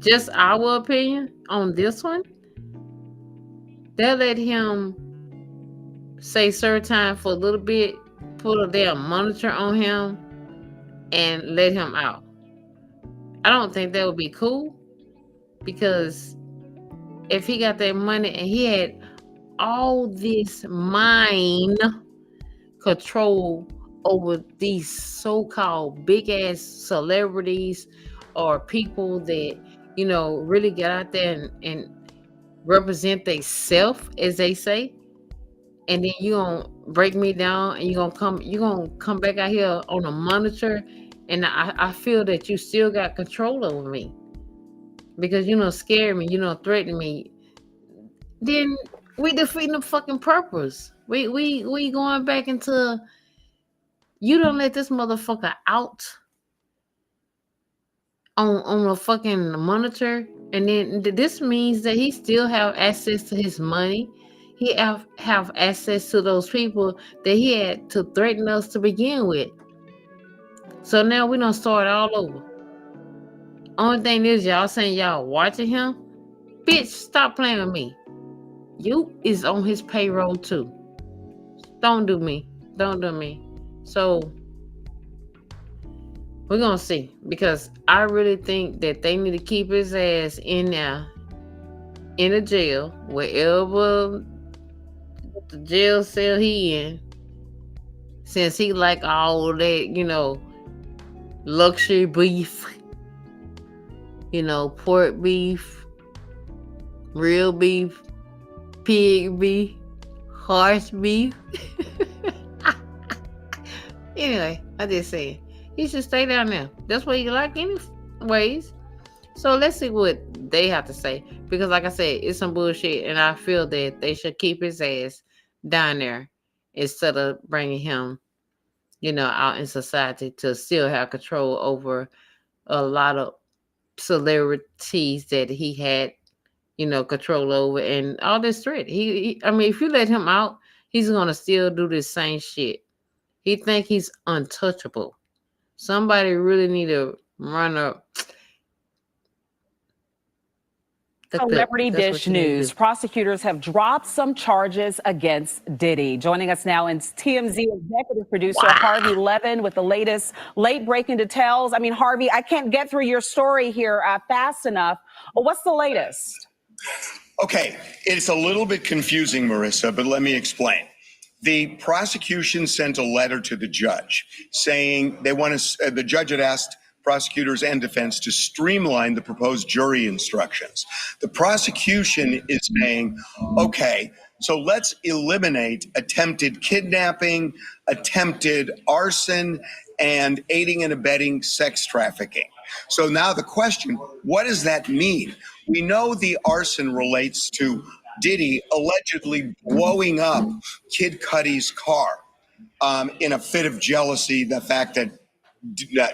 just our opinion on this one, they'll let him say serve time for a little bit, put a damn monitor on him, and let him out. I don't think that would be cool because if he got that money and he had all this mind control over these so-called big-ass celebrities or people that, you know, really get out there and represent they self, as they say, and then you gonna break me down and you gonna come back out here on a monitor, and I feel that you still got control over me because you don't scare me, you don't threaten me. Then we defeating the fucking purpose. We going back into, you don't let this motherfucker out on a fucking monitor, and then this means that he still have access to his money. He have access to those people that he had to threaten us to begin with. So now we don't start all over. Only thing is, y'all saying y'all watching him. Bitch, stop playing with me. You is on his payroll too. Don't do me. Don't do me. So we're gonna see, because I really think that they need to keep his ass in there, in a jail, wherever the jail cell he in, since he like all that, you know, luxury beef, you know, pork beef, real beef, pig beef, horse beef. Anyway, I just saying, he should stay down there. That's what he like anyways. So let's see what they have to say, because like I said, it's some bullshit, and I feel that they should keep his ass down there instead of bringing him, you know, out in society to still have control over a lot of celebrities that he had, you know, control over, and all this threat. I mean, if you let him out, he's gonna still do this same shit. He think he's untouchable. Somebody really need to run up. Celebrity Dish News. Prosecutors have dropped some charges against Diddy. Joining us now is TMZ executive producer Harvey Levin with the latest late breaking details. I mean, Harvey, I can't get through your story here fast enough. What's the latest? Okay, it's a little bit confusing, Marissa, but let me explain. The prosecution sent a letter to the judge saying the judge had asked prosecutors and defense to streamline the proposed jury instructions. The prosecution is saying, okay, so let's eliminate attempted kidnapping, attempted arson, and aiding and abetting sex trafficking. So now the question, what does that mean? We know the arson relates to Diddy allegedly blowing up Kid Cudi's car in a fit of jealousy, the fact that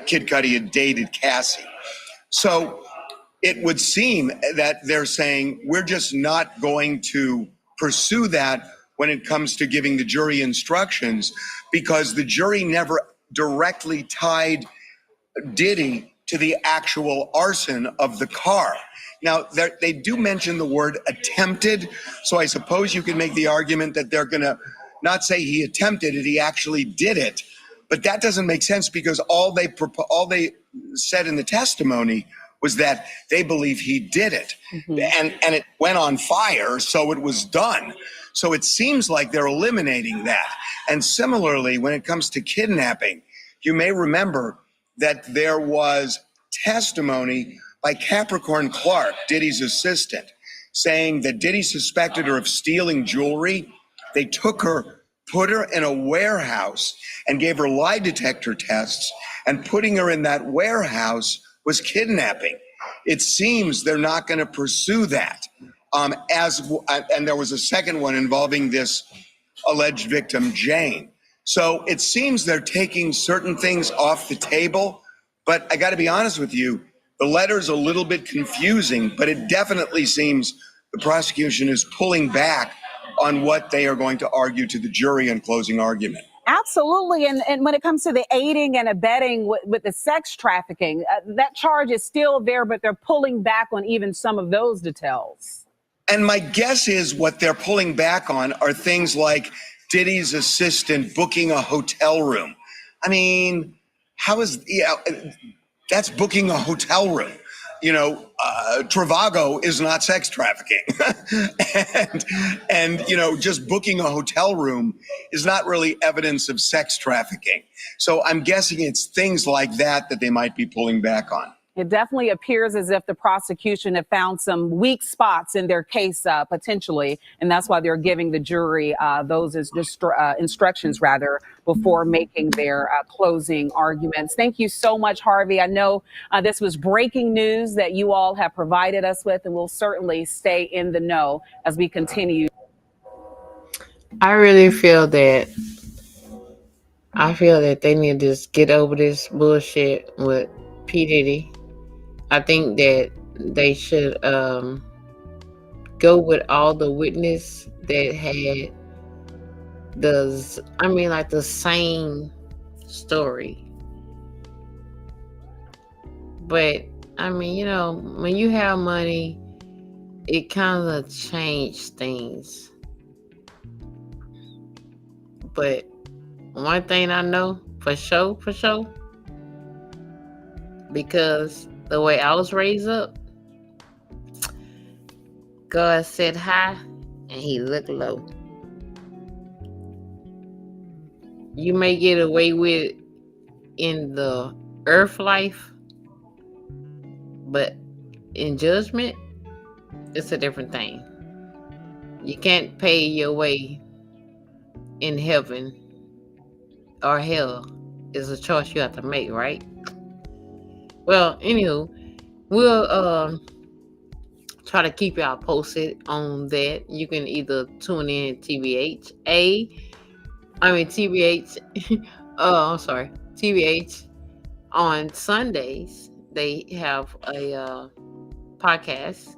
Kid Cudi had dated Cassie. So it would seem that they're saying we're just not going to pursue that when it comes to giving the jury instructions because the jury never directly tied Diddy to the actual arson of the car. Now, they do mention the word attempted, so I suppose you can make the argument that they're going to not say he attempted it, he actually did it. But that doesn't make sense because all they said in the testimony was that they believe he did it. And it went on fire, so it was done. So it seems like they're eliminating that. And similarly, when it comes to kidnapping, you may remember that there was testimony by Capricorn Clark, Diddy's assistant, saying that Diddy suspected her of stealing jewelry. They took her, put her in a warehouse, and gave her lie detector tests, and putting her in that warehouse was kidnapping. It seems they're not going to pursue that. And there was a second one involving this alleged victim, Jane. So it seems they're taking certain things off the table, but I got to be honest with you, the letter's a little bit confusing, but it definitely seems the prosecution is pulling back on what they are going to argue to the jury in closing argument. Absolutely. And when it comes to the aiding and abetting with the sex trafficking, that charge is still there, but they're pulling back on even some of those details. And my guess is what they're pulling back on are things like Diddy's assistant booking a hotel room. I mean, that's booking a hotel room. Trivago is not sex trafficking. and just booking a hotel room is not really evidence of sex trafficking. So I'm guessing it's things like that they might be pulling back on. It definitely appears as if the prosecution have found some weak spots in their case, potentially, and that's why they're giving the jury those instructions, before making their closing arguments. Thank you so much, Harvey. I know this was breaking news that you all have provided us with, and we'll certainly stay in the know as we continue. I really feel that they need to just get over this bullshit with P. Diddy. I think that they should go with all the witness that had the same story. But when you have money, it kind of changes things. But one thing I know for sure, because the way I was raised up, God said high and he looked low. You may get away with it in the earth life, but in judgment, it's a different thing. You can't pay your way in heaven or hell. It's a choice you have to make, right? Well, anywho, we'll try to keep y'all posted on that. You can either tune in TBH on Sundays. They have a podcast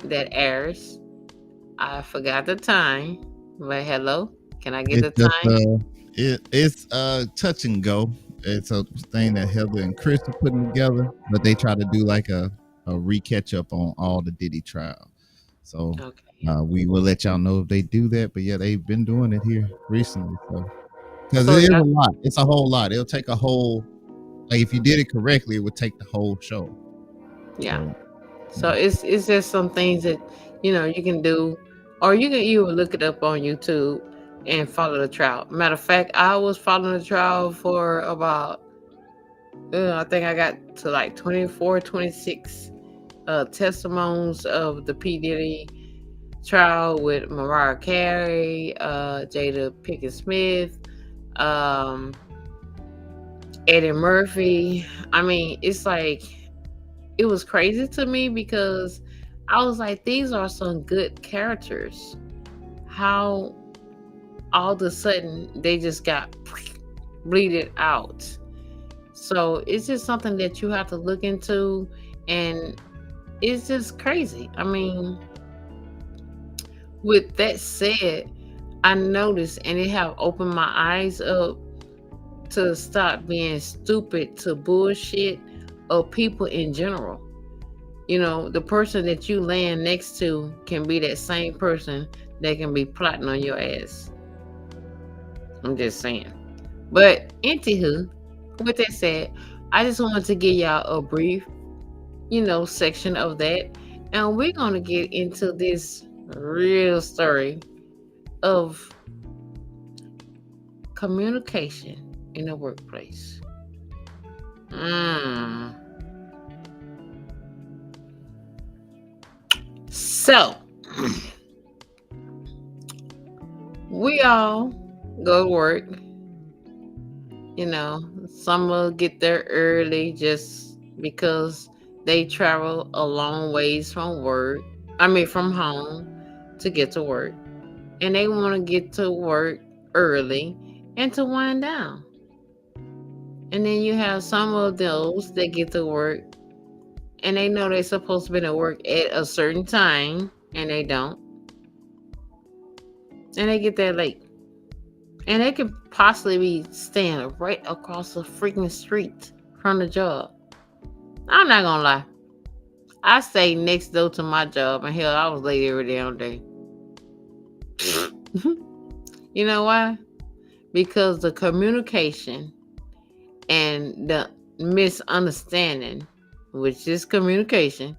that airs. I forgot the time, but hello, can I get the time? It's touch and go. It's a thing that Heather and Chris are putting together, but they try to do like a re-catch up on all the Diddy trial. So we will let y'all know if they do that. But yeah, they've been doing it here recently. So because it is a lot. It's a whole lot. It'll take a whole, like if you did it correctly, it would take the whole show. Yeah. So it's just some things that you can do, or you can even look it up on YouTube and follow the trial. Matter of fact, I was following the trial for about, I think I got to like 24, 26 testimonies of the P. Diddy trial with Mariah Carey, Jada Pinkett Smith, Eddie Murphy. I mean, it's like, it was crazy to me because I was like, these are some good characters. How all of a sudden they just got bleeded out. So it's just something that you have to look into, and it's just crazy. I mean, with that said, I noticed, and it have opened my eyes up to stop being stupid to bullshit of people in general. The person that you laying next to can be that same person that can be plotting on your ass. I'm just saying. But anywho, with that said, I just wanted to give y'all a brief, section of that. And we're going to get into this real story of communication in the workplace. So, we all go to work. Some will get there early just because they travel a long ways from home to get to work. And they want to get to work early and to wind down. And then you have some of those that get to work and they know they're supposed to be at work at a certain time and they don't. And they get there late. And they could possibly be staying right across the freaking street from the job. I'm not gonna lie. I stay next door to my job, and hell, I was late every damn day. You know why? Because the communication and the misunderstanding, which is communication,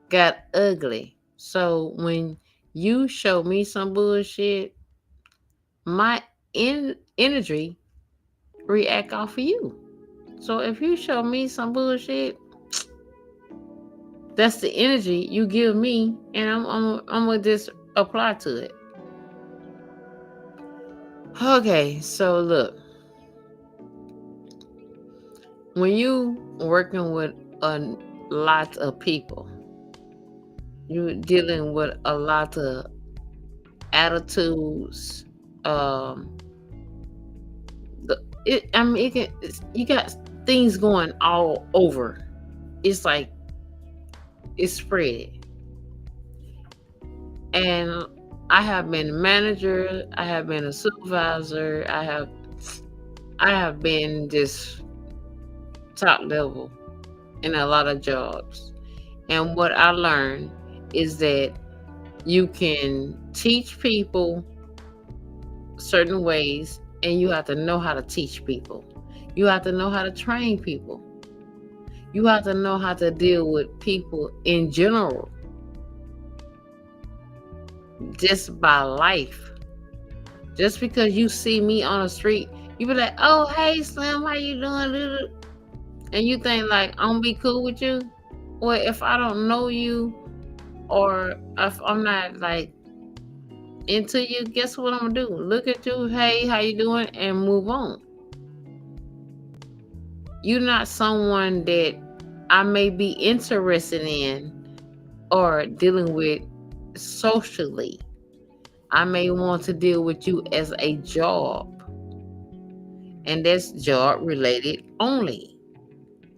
got ugly. So when you show me some bullshit, my energy react off of you. So if you show me some bullshit, that's the energy you give me, and I'm gonna just apply to it. Okay, so look, when you working with a lot of people, you're dealing with a lot of attitudes. You got things going all over. It's like it's spread. And I have been a manager, I have been a supervisor, I have been just top level in a lot of jobs. And what I learned is that you can teach people certain ways, and you have to know how to teach people. You have to know how to train people. You have to know how to deal with people in general, just by life. Just because you see me on the street, you be like, "Oh, hey Slim, how you doing?" And you think like I'm gonna be cool with you. Well, if I don't know you, or if I'm not like into you, guess what I'm gonna do? Look at you, hey, how you doing, and move on. You're not someone that I may be interested in or dealing with socially. I may want to deal with you as a job, and that's job related only.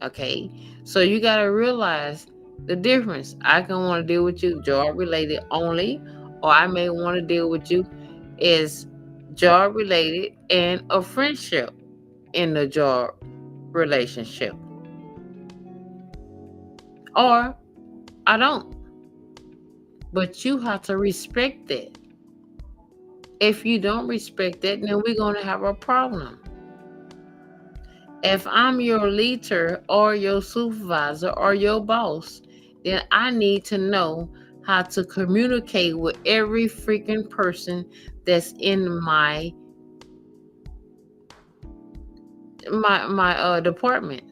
Okay, so you gotta realize the difference. I can want to deal with you job related only, or I may want to deal with you as job related and a friendship in the job relationship, or I don't. But you have to respect that. If you don't respect that, then we're going to have a problem. If I'm your leader or your supervisor or your boss, then I need to know how to communicate with every freaking person that's in my department.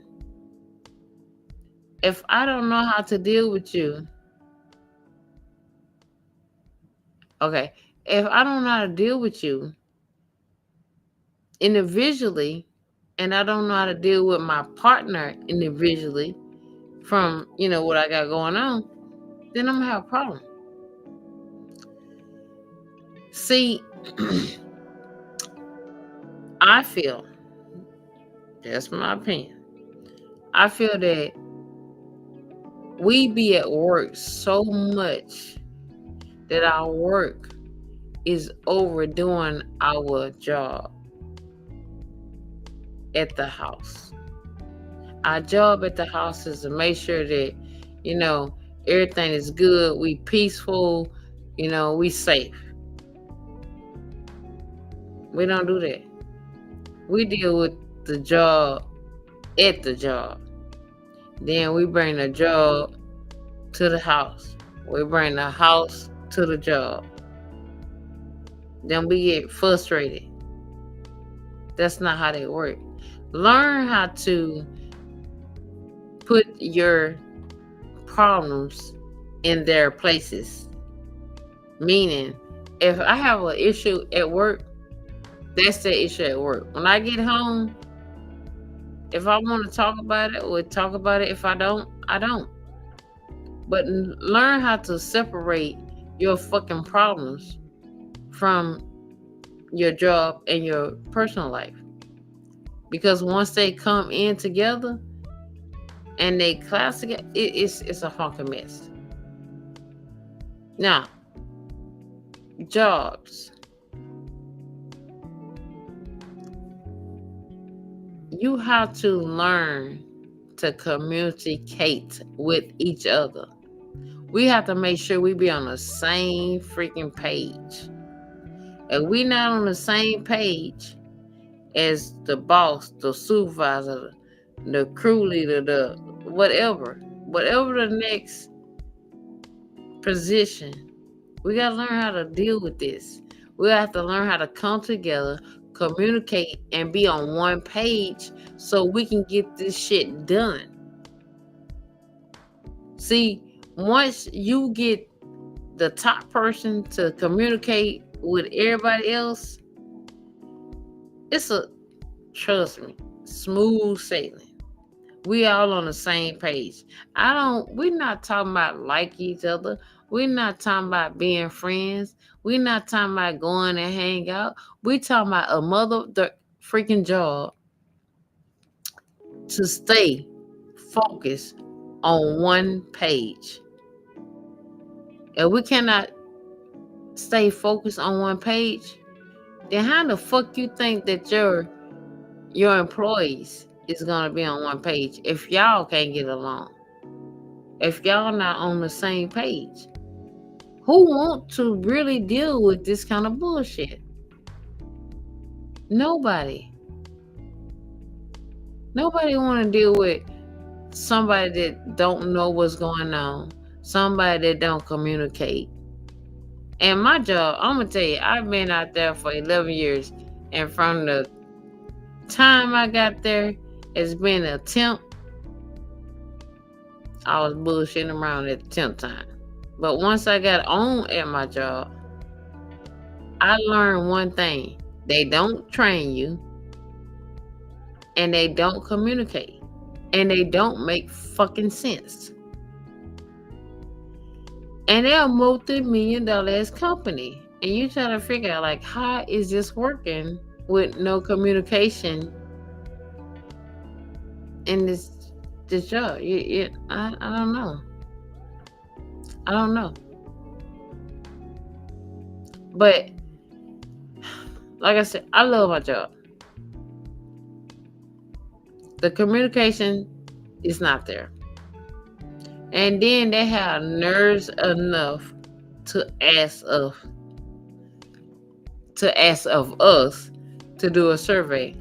If I don't know how to deal with you, okay, if I don't know how to deal with you individually, and I don't know how to deal with my partner individually from, what I got going on, then I'm gonna have a problem. See, I feel, that's my opinion, I feel that we be at work so much that our work is overdoing our job at the house. Our job at the house is to make sure that, everything is good, we peaceful, we safe. We don't do that. We deal with the job at the job. Then we bring the job to the house. We bring the house to the job. Then we get frustrated. That's not how they work. Learn how to put your problems in their places. Meaning, if I have an issue at work, that's the issue at work. When I get home, if I want to talk about it, we'll talk about it. If I don't, I don't. But learn how to separate your fucking problems from your job and your personal life. Because once they come in together and they clash together, it's a fucking mess. Now, jobs. You have to learn to communicate with each other. We have to make sure we be on the same freaking page. If we not on the same page as the boss, the supervisor, the crew leader, the whatever the next position, we got to learn how to deal with this. We have to learn how to come together, communicate, and be on one page so we can get this shit done. See, once you get the top person to communicate with everybody else, trust me, smooth sailing. We all on the same page. We're not talking about like each other. We're not talking about being friends. We're not talking about going and hang out. We're talking about the freaking job to stay focused on one page. If we cannot stay focused on one page, then how the fuck you think that your employees is gonna be on one page if y'all can't get along? If y'all not on the same page, who want to really deal with this kind of bullshit? Nobody. Nobody want to deal with somebody that don't know what's going on, somebody that don't communicate. And my job, I'm gonna tell you, I've been out there for 11 years, and from the time I got there, it's been an attempt. I was bullshitting around at the 10th time. But once I got on at my job, I learned one thing. They don't train you, and they don't communicate, and they don't make fucking sense. And they're a multi-million-dollar company. And you try to figure out, like, how is this working with no communication in this job? I don't know. I don't know. But like I said, I love my job. The communication is not there. And then they have nerves enough to ask of us to do a survey.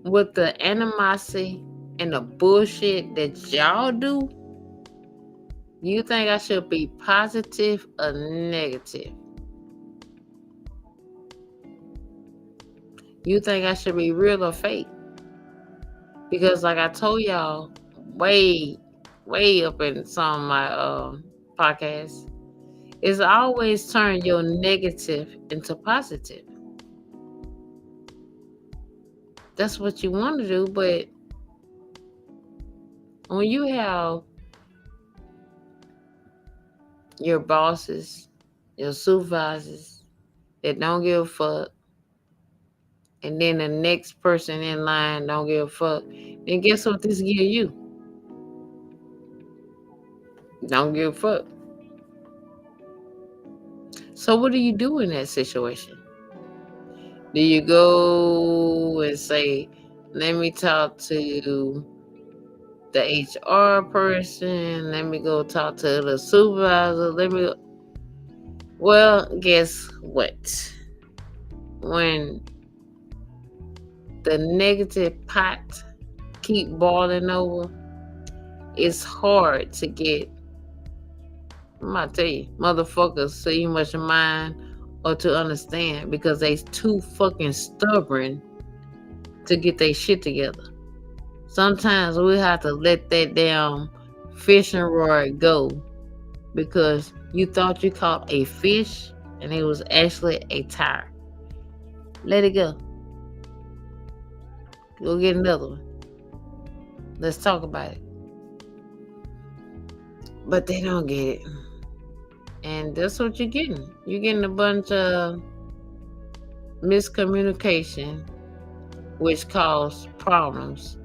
with the animosity and the bullshit that y'all do, you think I should be positive or negative? You think I should be real or fake? Because like I told y'all way up in some of my podcasts, is always turn your negative into positive. That's what you want to do, but when you have your bosses, your supervisors that don't give a fuck, and then the next person in line don't give a fuck, then guess what this give you? Don't give a fuck. So what do you do in that situation? Do you go and say, let me talk to the HR person, let me go talk to the supervisor, well, guess what? When the negative pot keep boiling over, it's hard to get, I'm gonna tell you, motherfuckers see much mind or to understand because they too fucking stubborn to get their shit together. Sometimes we have to let that damn fishing rod go because you thought you caught a fish and it was actually a tire. Let it go. Go get another one. Let's talk about it. But they don't get it. And that's what you're getting. You're getting a bunch of miscommunication, which cause problems,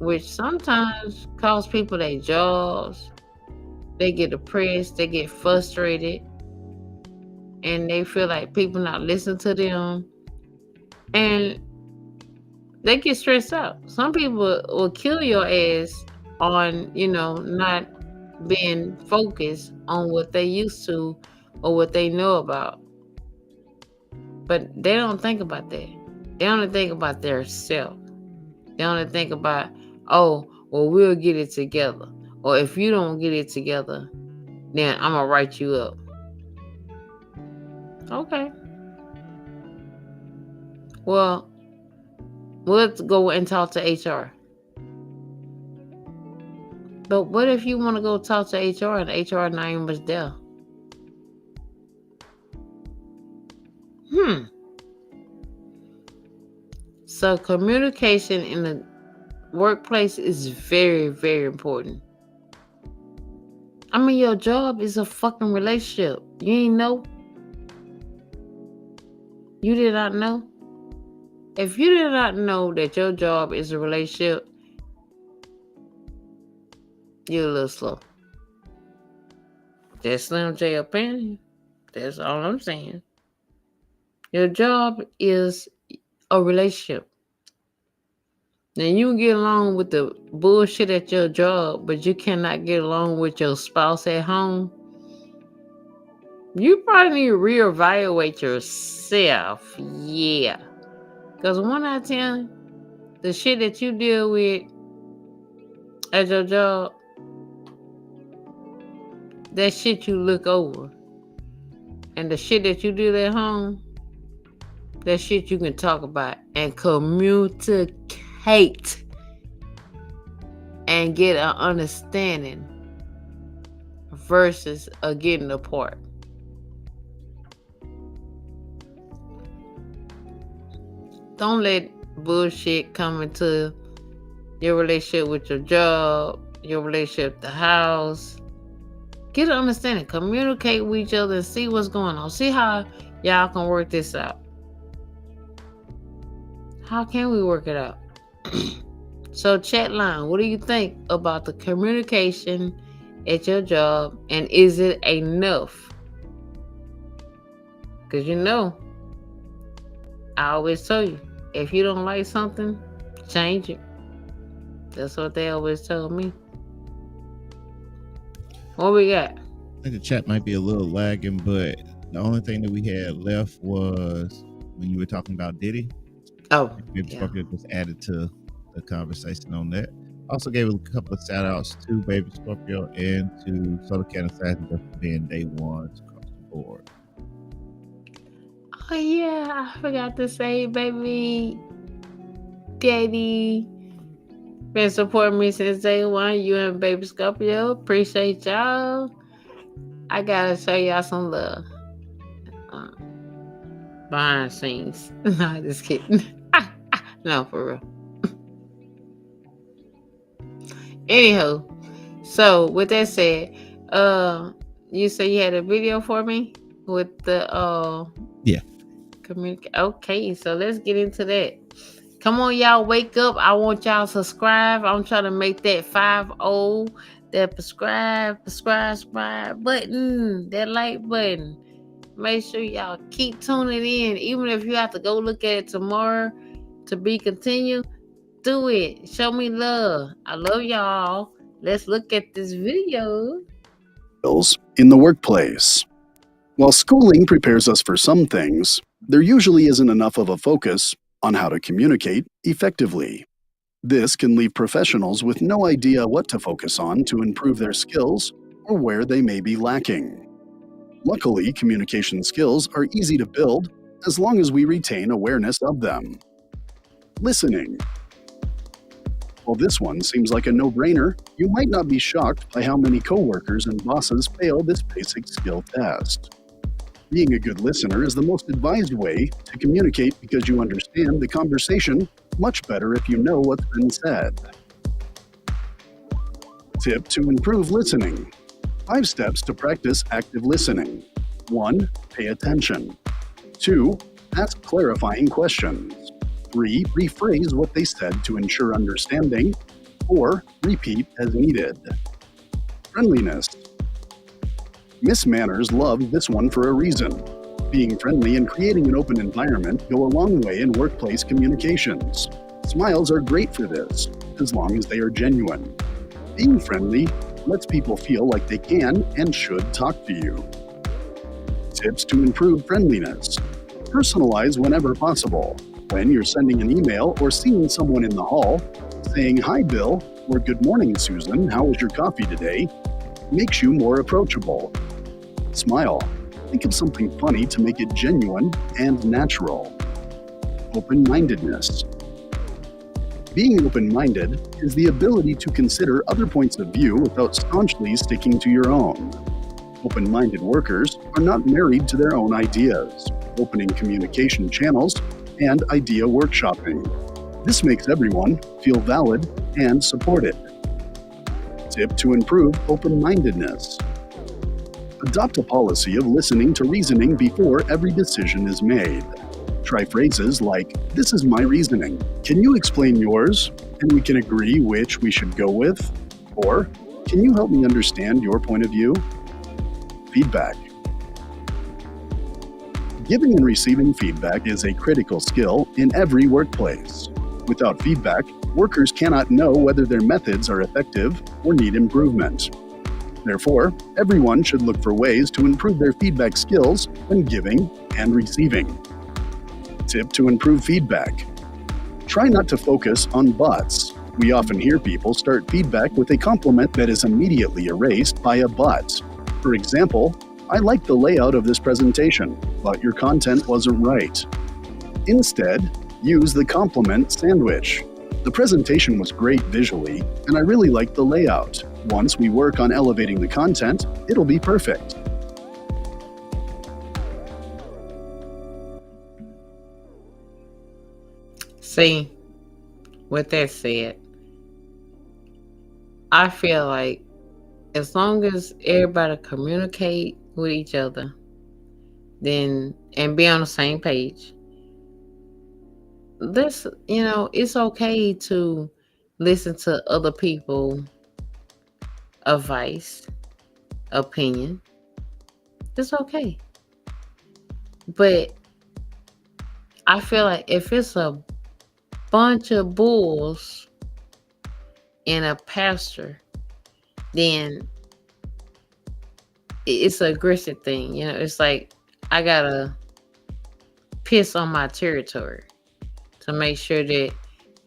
which sometimes cause people their jobs. They get depressed, they get frustrated, and they feel like people not listening to them. And they get stressed out. Some people will kill your ass on, not being focused on what they used to or what they know about. But they don't think about that. They only think about their self. They only think about, oh, well, we'll get it together. Or if you don't get it together, then I'm going to write you up. Okay. Well, let's go and talk to HR. But what if you want to go talk to HR and HR not even was there? So communication in the workplace is very, very important. I mean, your job is a fucking relationship. You ain't know? You did not know? If you did not know that your job is a relationship, you're a little slow. That's Slim J opinion. That's all I'm saying. Your job is a relationship. Now you can get along with the bullshit at your job, but you cannot get along with your spouse at home. You probably need to reevaluate yourself. Yeah. Because 1 out of 10, the shit that you deal with at your job, that shit you look over. And the shit that you do at home, that shit you can talk about and communicate and get an understanding versus a getting apart. Don't let bullshit come into your relationship with your job, your relationship with the house. Get an understanding. Communicate with each other and see what's going on. See how y'all can work this out. How can we work it out? So chat line, what do you think about the communication at your job, and is it enough? Because I always tell you, if you don't like something, change it. That's what they always tell me. What we got? I think the chat might be a little lagging, but the only thing that we had left was when you were talking about Diddy. Oh, Baby yeah. Scorpio just added to the conversation on that. Also gave a couple of shout outs to Baby Scorpio and to Soda Cat Assassin just for being day ones across the board. Oh yeah, I forgot to say, baby daddy been supporting me since day one. You and Baby Scorpio, appreciate y'all. I gotta show y'all some love. Behind the scenes. No, just kidding. No, for real. Anywho, so with that said, you say you had a video for me with the Yeah. Okay, so let's get into that. Come on, y'all, wake up. I want y'all to subscribe. I'm trying to make that 5-0, that subscribe button, that like button. Make sure y'all keep tuning in. Even if you have to go look at it tomorrow to be continued, do it. Show me love. I love y'all. Let's look at this video. In the workplace. While schooling prepares us for some things, there usually isn't enough of a focus on how to communicate effectively. This can leave professionals with no idea what to focus on to improve their skills or where they may be lacking. Luckily, communication skills are easy to build as long as we retain awareness of them. Listening. While this one seems like a no-brainer, you might not be shocked by how many coworkers and bosses fail this basic skill test. Being a good listener is the most advised way to communicate because you understand the conversation much better if you know what's been said. Tip to improve listening. 5 steps to practice active listening. 1. Pay attention. 2. Ask clarifying questions. 3. Rephrase what they said to ensure understanding. 4. Repeat as needed. Friendliness. Miss Manners loves this one for a reason. Being friendly and creating an open environment go a long way in workplace communications. Smiles are great for this, as long as they are genuine. Being friendly lets people feel like they can and should talk to you. Tips to improve friendliness. Personalize whenever possible. When you're sending an email or seeing someone in the hall, saying, "Hi, Bill," or "Good morning, Susan, how was your coffee today?" makes you more approachable. Smile. Think of something funny to make it genuine and natural. Open-mindedness. Being open-minded is the ability to consider other points of view without staunchly sticking to your own. Open-minded workers are not married to their own ideas, opening communication channels and idea workshopping. This makes everyone feel valid and supported. Tip to improve open-mindedness. Adopt a policy of listening to reasoning before every decision is made. Try phrases like, "This is my reasoning. Can you explain yours? And we can agree which we should go with." Or, "Can you help me understand your point of view?" Feedback. Giving and receiving feedback is a critical skill in every workplace. Without feedback, workers cannot know whether their methods are effective or need improvement. Therefore, everyone should look for ways to improve their feedback skills when giving and receiving. Tip to improve feedback. Try not to focus on buts. We often hear people start feedback with a compliment that is immediately erased by a but. For example, "I like the layout of this presentation, but your content wasn't right." Instead, use the compliment sandwich. "The presentation was great visually, and I really liked the layout. Once we work on elevating the content, it'll be perfect." See, with that said, I feel like as long as everybody communicate with each other, then and be on the same page, this it's okay to listen to other people advice, opinion. It's okay. But I feel like if it's a bunch of bulls in a pasture, then it's an aggressive thing. It's like I gotta piss on my territory to make sure that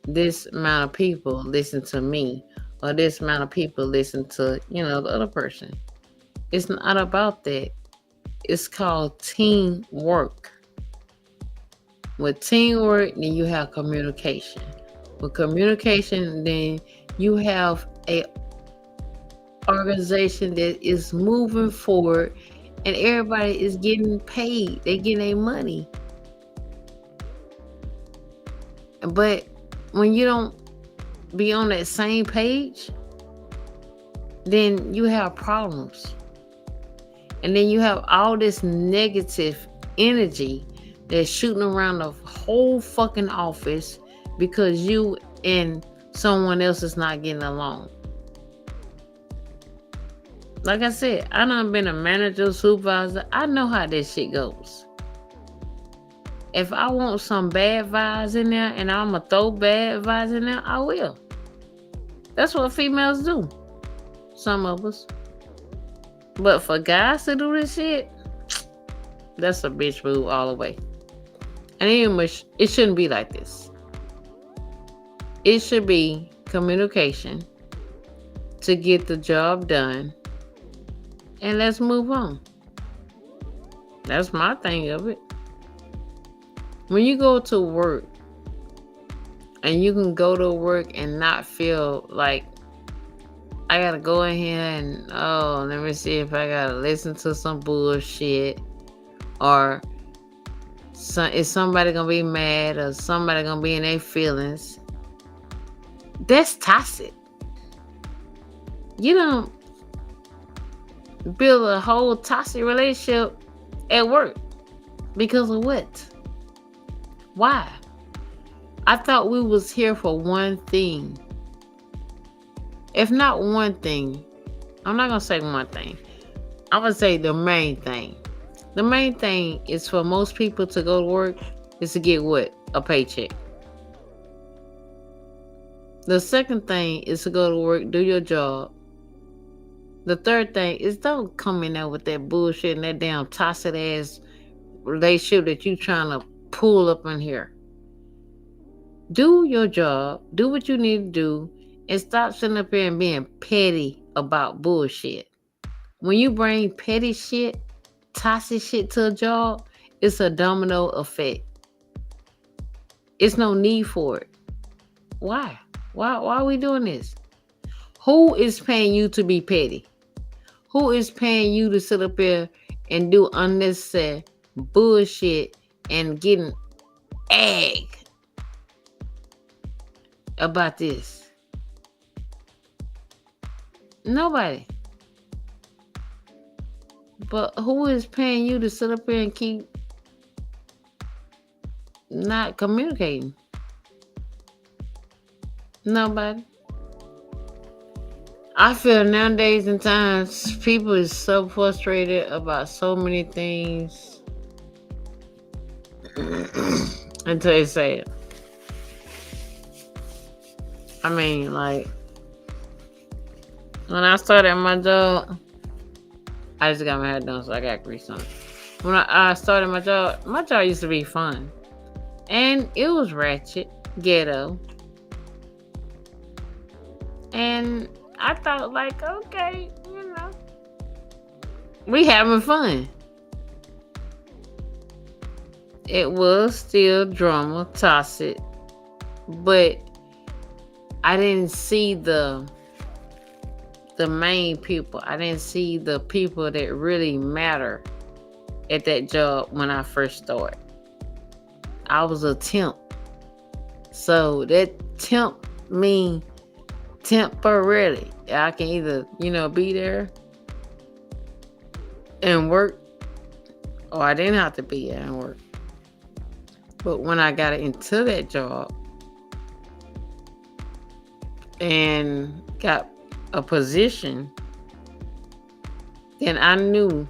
this amount of people listen to me or this amount of people listen to, the other person. It's not about that. It's called teamwork. With teamwork, then you have communication. With communication, then you have a organization that is moving forward and everybody is getting paid. They getting their money. But when you don't be on that same page, then you have problems. And then you have all this negative energy that's shooting around the whole fucking office because you and someone else is not getting along. Like I said, I done been a manager, supervisor. I know how this shit goes. If I want some bad vibes in there and I'm going to throw bad vibes in there, I will. That's what females do. Some of us. But for guys to do this shit, that's a bitch move all the way. And it shouldn't be like this. It should be communication to get the job done. And let's move on. That's my thing of it. When you go to work and you can go to work and not feel like I gotta go in here and let me see if I gotta listen to some bullshit, or is somebody gonna be mad, or somebody gonna be in their feelings. That's toxic. You don't build a whole toxic relationship at work because of what? Why? I thought we was here for one thing. If not one thing, I'm not gonna say one thing. I'm gonna say the main thing. The main thing is for most people to go to work is to get what? A paycheck. The second thing is to go to work, do your job. The third thing is don't come in there with that bullshit and that damn toxic ass relationship that you trying to pull up in here. Do your job, do what you need to do, and stop sitting up here and being petty about bullshit. When you bring petty shit, toxic shit to a job, it's a domino effect. It's no need for it. Why? Why are we doing this? Who is paying you to be petty? Who is paying you to sit up here and do unnecessary bullshit and getting egg about this? Nobody. But who is paying you to sit up here and keep not communicating? Nobody. I feel nowadays and times people is so frustrated about so many things until they say it. I mean, like, when I started my job, I just got my hair done, so I got grease on it. When I started my job used to be fun. And it was ratchet, ghetto. And I thought, like, okay, we having fun. It was still drama, toxic, but I didn't see the main people. I didn't see the people that really matter at that job when I first started. I was a temp. So that temp mean temporarily. I can either, be there and work, or I didn't have to be there and work. But when I got into that job and got a position, then I knew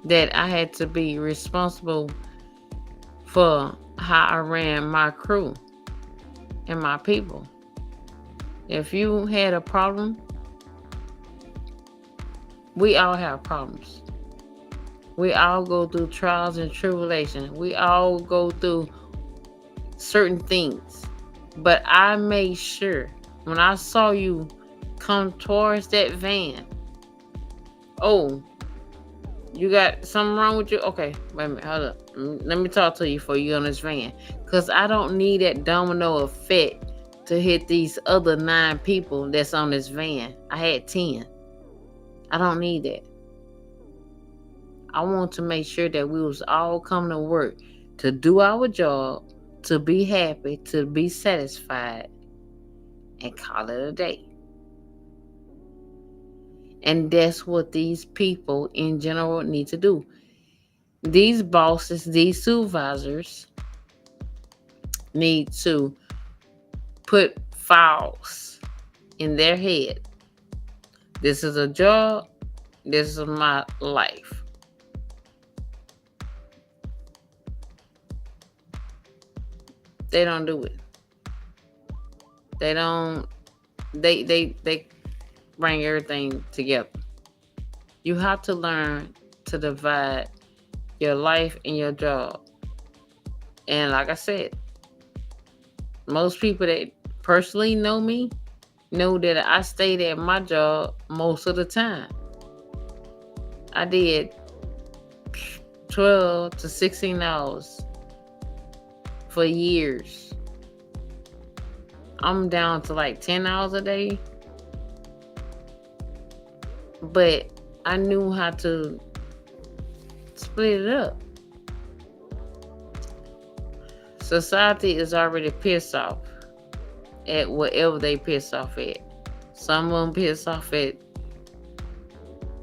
that I had to be responsible for how I ran my crew and my people. If you had a problem, we all have problems. We all go through trials and tribulation. We all go through certain things. But I made sure when I saw you come towards that van, oh, you got something wrong with you? Okay, wait a minute, hold up. Let me talk to you before you on this van. Because I don't need that domino effect to hit these other 9 people that's on this van. I had 10. I don't need that. I want to make sure that we was all coming to work to do our job, to be happy, to be satisfied, and call it a day. And that's what these people in general need to do. These bosses, these supervisors need to put files in their head. This is a job. This is my life. They don't do it. They don't. They bring everything together. You have to learn to divide your life and your job. And like I said, most people that personally know me know that I stayed at my job most of the time. I did 12 to 16 hours for years. I'm down to like 10 hours a day. But I knew how to split it up. Society is already pissed off at whatever they piss off at. Some of them piss off at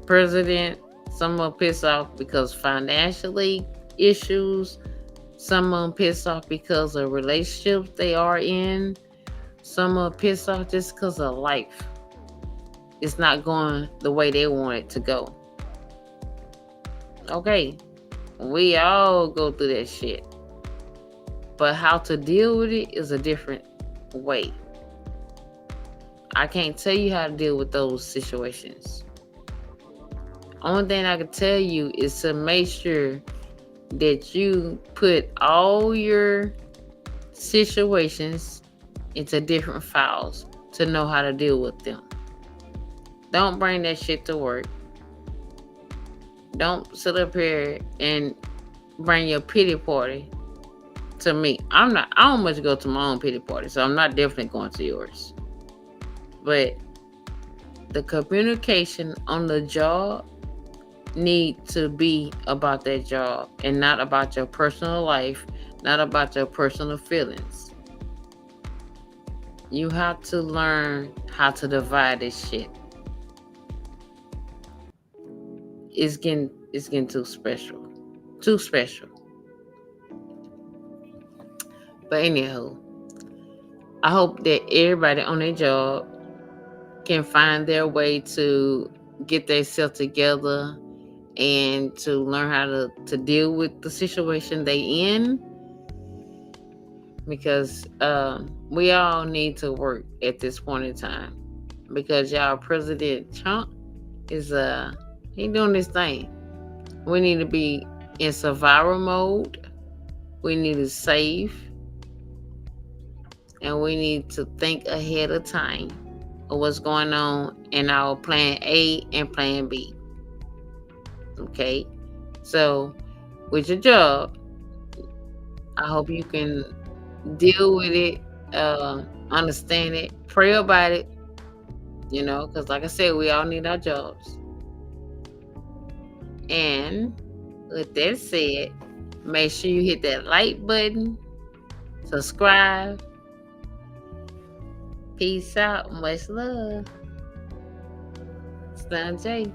president. Some of them piss off because financially issues. Some of them piss off because of relationships they are in. Some of them piss off just because of life. It's not going the way they want it to go. Okay, we all go through that shit. But how to deal with it is a different way. I can't tell you how to deal with those situations. Only thing I can tell you is to make sure that you put all your situations into different files to know how to deal with them. Don't bring that shit to work. Don't sit up here and bring your pity party to me. I don't much go to my own pity party, so I'm not definitely going to yours. But the communication on the job need to be about that job and not about your personal life, not about your personal feelings. You have to learn how to divide this shit. It's getting too special. Too special. But anyhow, I hope that everybody on their job can find their way to get themselves together and to learn how to deal with the situation they in. Because we all need to work at this point in time. Because y'all President Trump is he doing this thing. We need to be in survival mode. We need to save. And we need to think ahead of time of what's going on in our plan A and plan B. Okay? So, with your job, I hope you can deal with it, understand it, pray about it, because like I said, we all need our jobs. And with that said, make sure you hit that like button, subscribe. Peace out. Much love. Slim J.